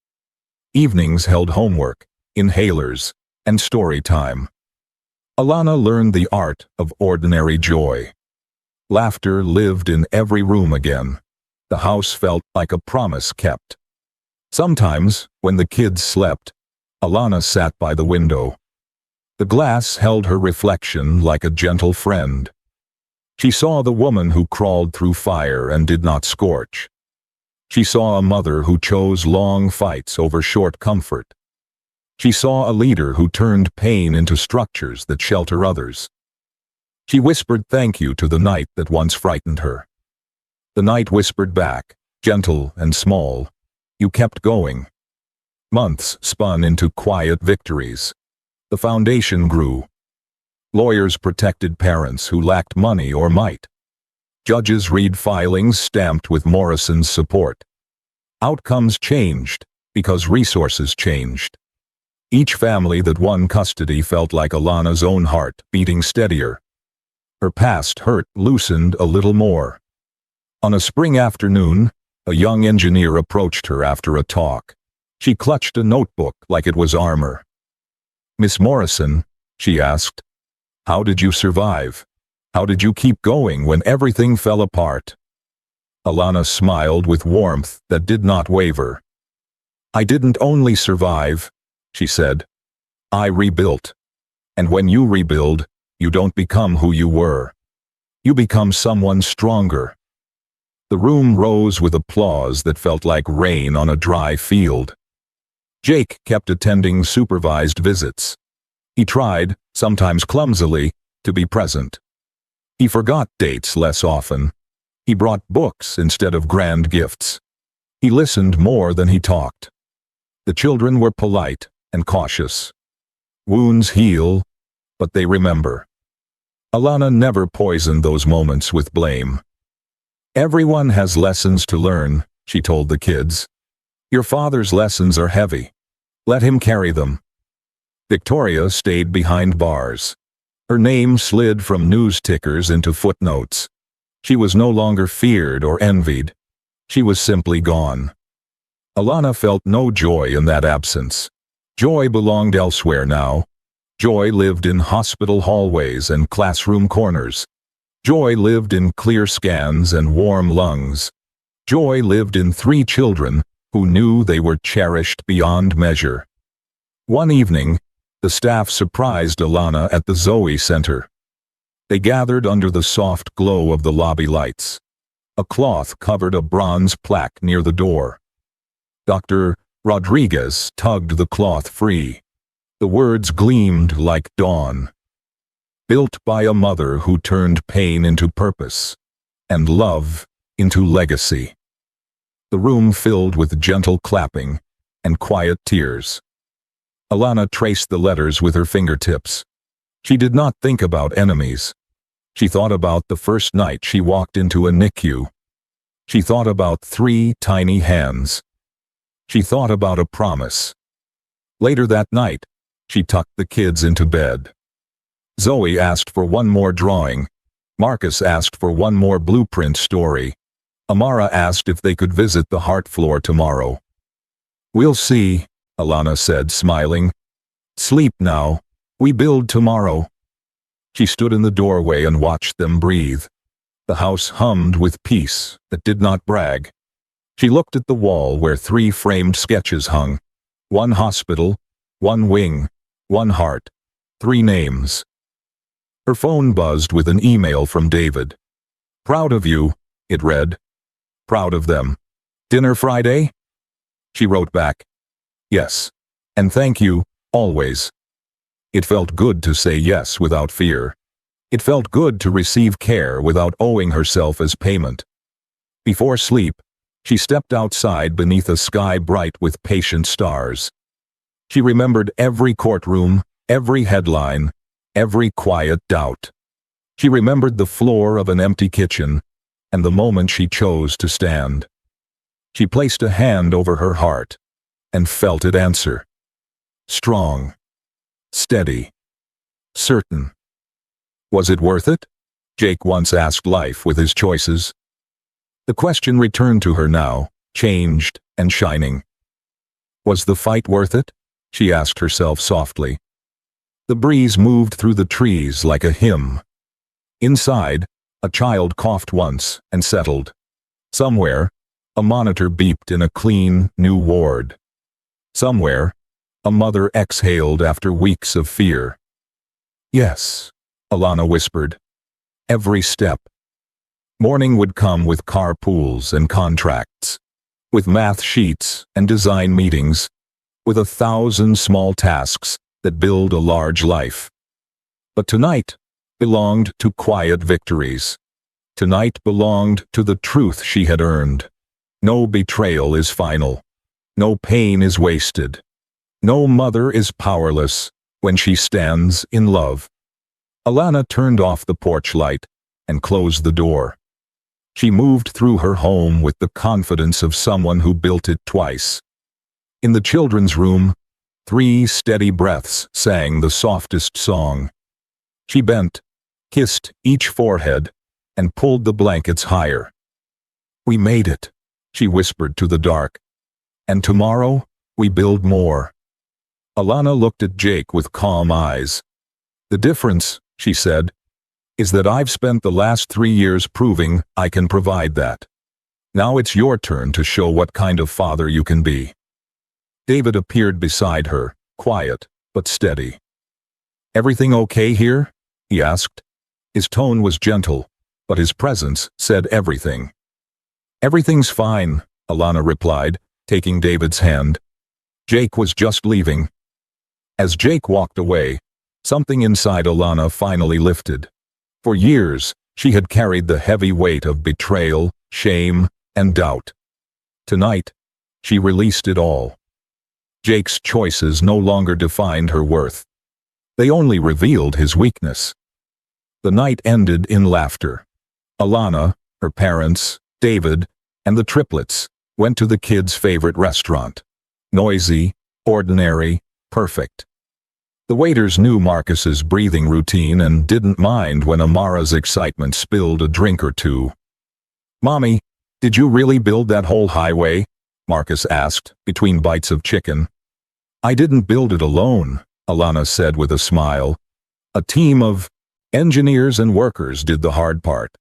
Evenings held homework, inhalers, and story time. Alana learned the art of ordinary joy. Laughter lived in every room again. The house felt like a promise kept. Sometimes, when the kids slept, Alana sat by the window. The glass held her reflection like a gentle friend. She saw the woman who crawled through fire and did not scorch. She saw a mother who chose long fights over short comfort. She saw a leader who turned pain into structures that shelter others. She whispered thank you to the night that once frightened her. The night whispered back, gentle and small, "You kept going." Months spun into quiet victories. The foundation grew. Lawyers protected parents who lacked money or might. Judges read filings stamped with Morrison's support. Outcomes changed because resources changed. Each family that won custody felt like Alana's own heart beating steadier. Her past hurt loosened a little more. On a spring afternoon, a young engineer approached her after a talk. She clutched a notebook like it was armor. "Miss Morrison," she asked, "how did you survive? How did you keep going when everything fell apart?" Alana smiled with warmth that did not waver. "I didn't only survive," she said. "I rebuilt. And when you rebuild, you don't become who you were. You become someone stronger." The room rose with applause that felt like rain on a dry field. Jake kept attending supervised visits. He tried, sometimes clumsily, to be present. He forgot dates less often. He brought books instead of grand gifts. He listened more than he talked. The children were polite and cautious. Wounds heal, but they remember. Alana never poisoned those moments with blame. "Everyone has lessons to learn," she told the kids. "Your father's lessons are heavy. Let him carry them." Victoria stayed behind bars. Her name slid from news tickers into footnotes. She was no longer feared or envied. She was simply gone. Alana felt no joy in that absence. Joy belonged elsewhere now. Joy lived in hospital hallways and classroom corners. Joy lived in clear scans and warm lungs. Joy lived in 3 children who knew they were cherished beyond measure. One evening, the staff surprised Alana at the Zoe Center. They gathered under the soft glow of the lobby lights. A cloth covered a bronze plaque near the door. Dr. Rodriguez tugged the cloth free. The words gleamed like dawn. Built by a mother who turned pain into purpose, and love into legacy. The room filled with gentle clapping and quiet tears. Alana traced the letters with her fingertips. She did not think about enemies. She thought about the first night she walked into a NICU. She thought about 3 tiny hands. She thought about a promise. Later that night, she tucked the kids into bed. Zoe asked for one more drawing. Marcus asked for one more blueprint story. Amara asked if they could visit the heart floor tomorrow. "We'll see," Alana said, smiling. "Sleep now. We build tomorrow." She stood in the doorway and watched them breathe. The house hummed with peace that did not brag. She looked at the wall where 3 framed sketches hung. 1 hospital, 1 wing, 1 heart, 3 names. Her phone buzzed with an email from David. "Proud of you," it read. "Proud of them. Dinner Friday?" She wrote back, "Yes. And thank you, always." It felt good to say yes without fear. It felt good to receive care without owing herself as payment. Before sleep, she stepped outside beneath a sky bright with patient stars. She remembered every courtroom, every headline, every quiet doubt. She remembered the floor of an empty kitchen, and the moment she chose to stand. She placed a hand over her heart, and felt it answer. Strong. Steady. Certain. Was it worth it? Jake once asked life with his choices. The question returned to her now, changed and shining. Was the fight worth it? She asked herself softly. The breeze moved through the trees like a hymn. Inside, a child coughed once and settled. Somewhere, a monitor beeped in a clean, new ward. Somewhere, a mother exhaled after weeks of fear. "Yes," Alana whispered. Every step. Morning would come with carpools and contracts, with math sheets and design meetings, with 1,000 small tasks that build a large life. But tonight belonged to quiet victories. Tonight belonged to the truth she had earned. No betrayal is final. No pain is wasted. No mother is powerless when she stands in love. Alana turned off the porch light and closed the door. She moved through her home with the confidence of someone who built it twice. In the children's room, 3 steady breaths sang the softest song. She bent, kissed each forehead, and pulled the blankets higher. "We made it," she whispered to the dark. "And tomorrow, we build more." Alana looked at Jake with calm eyes. "The difference," she said, "is that I've spent the last 3 years proving I can provide that. Now it's your turn to show what kind of father you can be." David appeared beside her, quiet but steady. "Everything okay here?" he asked. His tone was gentle, but his presence said everything. "Everything's fine," Alana replied, taking David's hand. Jake was just leaving. As Jake walked away, something inside Alana finally lifted. For years, she had carried the heavy weight of betrayal, shame, and doubt. Tonight, she released it all. Jake's choices no longer defined her worth. They only revealed his weakness. The night ended in laughter. Alana, her parents, David, and the triplets went to the kids' favorite restaurant. Noisy, ordinary, perfect. The waiters knew Marcus's breathing routine and didn't mind when Amara's excitement spilled a drink or two. "Mommy, did you really build that whole highway?" Marcus asked, between bites of chicken. "I didn't build it alone," Alana said with a smile. "A team of engineers and workers did the hard part,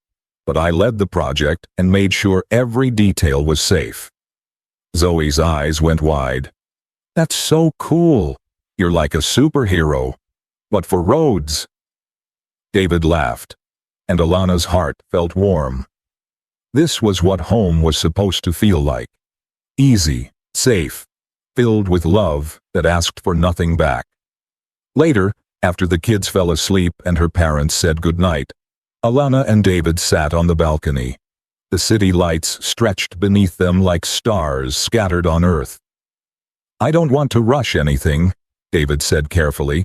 but I led the project and made sure every detail was safe." Zoe's eyes went wide. "That's so cool. You're like a superhero. But for roads..." David laughed, and Alana's heart felt warm. This was what home was supposed to feel like. Easy, safe, filled with love that asked for nothing back. Later, after the kids fell asleep and her parents said goodnight, Alana and David sat on the balcony. The city lights stretched beneath them like stars scattered on earth. "I don't want to rush anything," David said carefully,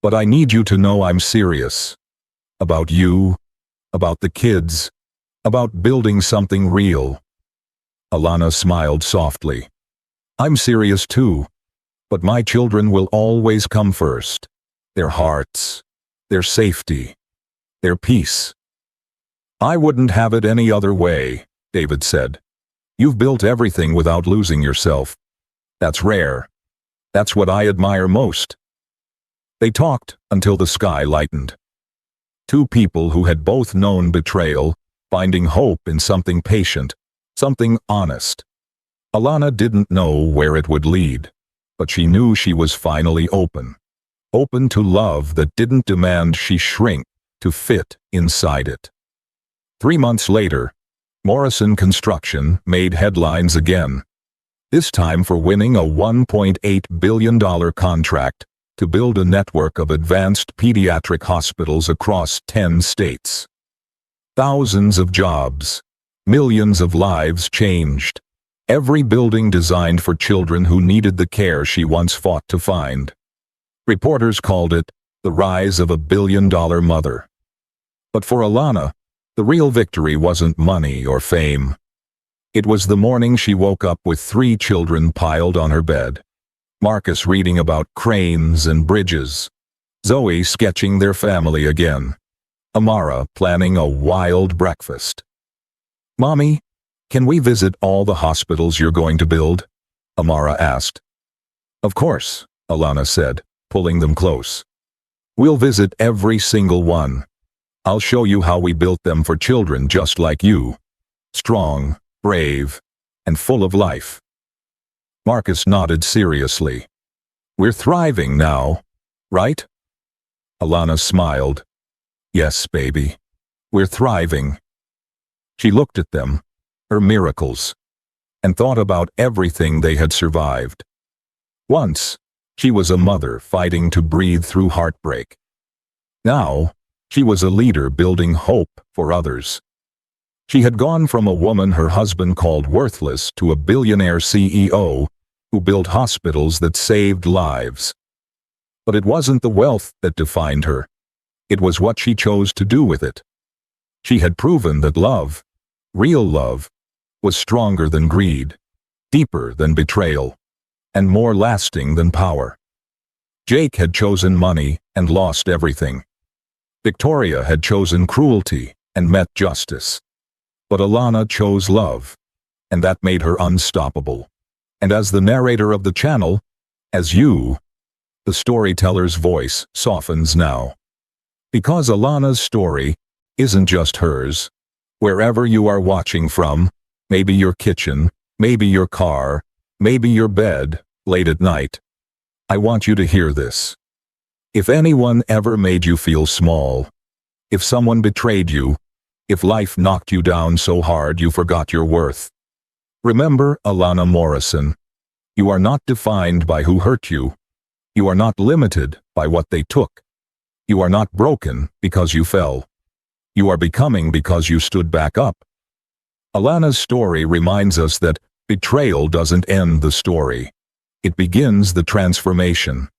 "but I need you to know I'm serious. About you, about the kids, about building something real." Alana smiled softly. "I'm serious too, but my children will always come first. Their hearts, their safety, their peace." "I wouldn't have it any other way," David said. "You've built everything without losing yourself. That's rare. That's what I admire most." They talked until the sky lightened. Two people who had both known betrayal, finding hope in something patient, something honest. Alana didn't know where it would lead, but she knew she was finally open. Open to love that didn't demand she shrink to fit inside it. 3 months later, Morrison Construction made headlines again, this time for winning a $1.8 billion contract to build a network of advanced pediatric hospitals across 10 states. Thousands of jobs, millions of lives changed, every building designed for children who needed the care she once fought to find. Reporters called it the rise of a billion-dollar mother. But for Alana, the real victory wasn't money or fame. It was the morning she woke up with 3 children piled on her bed. Marcus reading about cranes and bridges. Zoe sketching their family again. Amara planning a wild breakfast. "Mommy, can we visit all the hospitals you're going to build?" Amara asked. "Of course," Alana said, pulling them close. "We'll visit every single one. I'll show you how we built them for children just like you. Strong, brave, and full of life." Marcus nodded seriously. "We're thriving now, right?" Alana smiled. "Yes, baby. We're thriving." She looked at them, her miracles, and thought about everything they had survived. Once, she was a mother fighting to breathe through heartbreak. Now, she was a leader building hope for others. She had gone from a woman her husband called worthless to a billionaire CEO who built hospitals that saved lives. But it wasn't the wealth that defined her. It was what she chose to do with it. She had proven that love, real love, was stronger than greed, deeper than betrayal, and more lasting than power. Jake had chosen money and lost everything. Victoria had chosen cruelty and met justice. But Alana chose love, and that made her unstoppable. And as the narrator of the channel, as you, the storyteller's voice softens now. Because Alana's story isn't just hers. Wherever you are watching from, maybe your kitchen, maybe your car, maybe your bed, late at night, I want you to hear this. If anyone ever made you feel small, if someone betrayed you, if life knocked you down so hard you forgot your worth, remember Alana Morrison. You are not defined by who hurt you. You are not limited by what they took. You are not broken because you fell. You are becoming because you stood back up. Alana's story reminds us that betrayal doesn't end the story. It begins the transformation.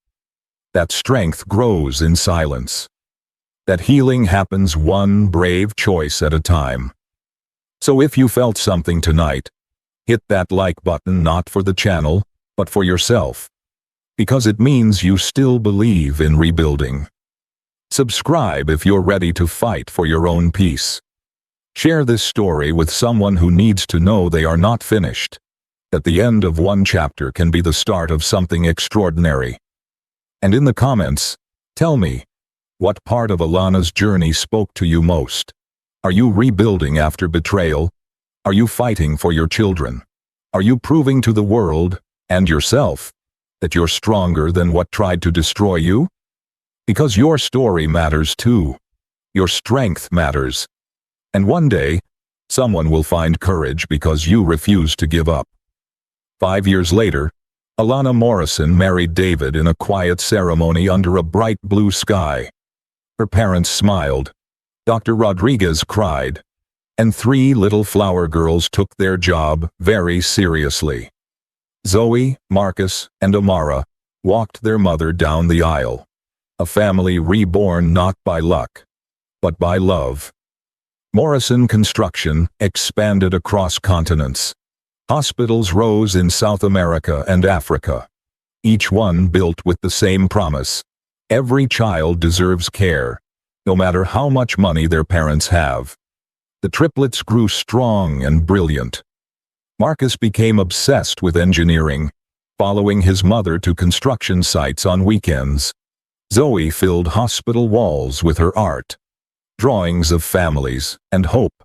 That strength grows in silence. That healing happens one brave choice at a time. So if you felt something tonight, hit that like button not for the channel, but for yourself. Because it means you still believe in rebuilding. Subscribe if you're ready to fight for your own peace. Share this story with someone who needs to know they are not finished. That the end of one chapter can be the start of something extraordinary. And in the comments, tell me, what part of Alana's journey spoke to you most? Are you rebuilding after betrayal? Are you fighting for your children? Are you proving to the world, and yourself, that you're stronger than what tried to destroy you? Because your story matters too. Your strength matters. And one day, someone will find courage because you refuse to give up. 5 years later, Alana Morrison married David in a quiet ceremony under a bright blue sky. Her parents smiled. Dr. Rodriguez cried. And 3 little flower girls took their job very seriously. Zoe, Marcus, and Amara walked their mother down the aisle. A family reborn not by luck, but by love. Morrison construction expanded across continents. Hospitals rose in South America and Africa. Each one built with the same promise. Every child deserves care, no matter how much money their parents have. The triplets grew strong and brilliant. Marcus became obsessed with engineering, following his mother to construction sites on weekends. Zoe filled hospital walls with her art, drawings of families and hope.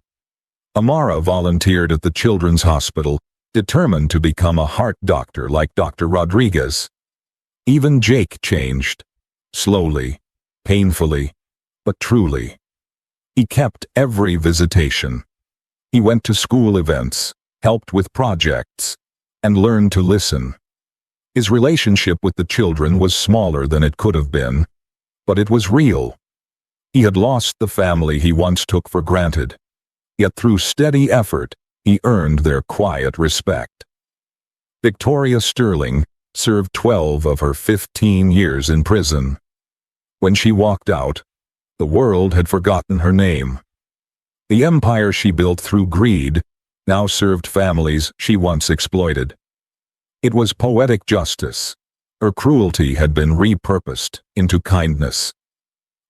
Amara volunteered at the Children's Hospital, determined to become a heart doctor like Dr. Rodriguez. Even Jake changed. Slowly, painfully, but truly. He kept every visitation. He went to school events, helped with projects, and learned to listen. His relationship with the children was smaller than it could have been, but it was real. He had lost the family he once took for granted, yet through steady effort, he earned their quiet respect. Victoria Sterling served 12 of her 15 years in prison. When she walked out, the world had forgotten her name. The empire she built through greed now served families she once exploited. It was poetic justice. Her cruelty had been repurposed into kindness.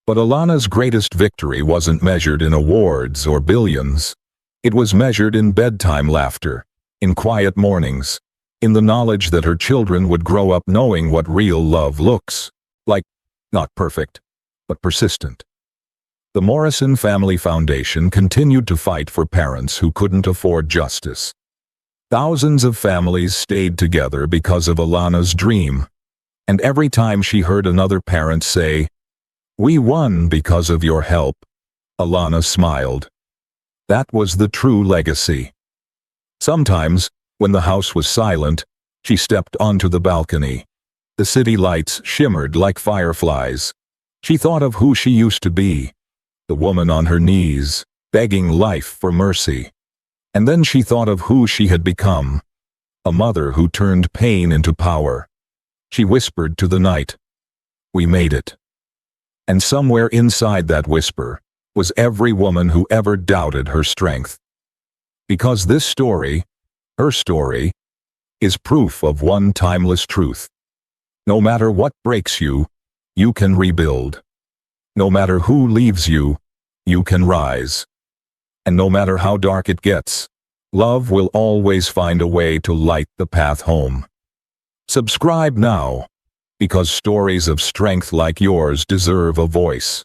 But Alana's greatest victory wasn't measured in awards or billions. It was measured in bedtime laughter, in quiet mornings, in the knowledge that her children would grow up knowing what real love looks like, not perfect, but persistent. The Morrison Family Foundation continued to fight for parents who couldn't afford justice. Thousands of families stayed together because of Alana's dream, and every time she heard another parent say, "We won because of your help," Alana smiled. That was the true legacy. Sometimes, when the house was silent, she stepped onto the balcony. The city lights shimmered like fireflies. She thought of who she used to be. The woman on her knees, begging life for mercy. And then she thought of who she had become, a mother who turned pain into power. She whispered to the night, "We made it." And somewhere inside that whisper was every woman who ever doubted her strength. Because this story, her story, is proof of one timeless truth. No matter what breaks you, you can rebuild. No matter who leaves you, you can rise. And no matter how dark it gets, love will always find a way to light the path home. Subscribe now, because stories of strength like yours deserve a voice.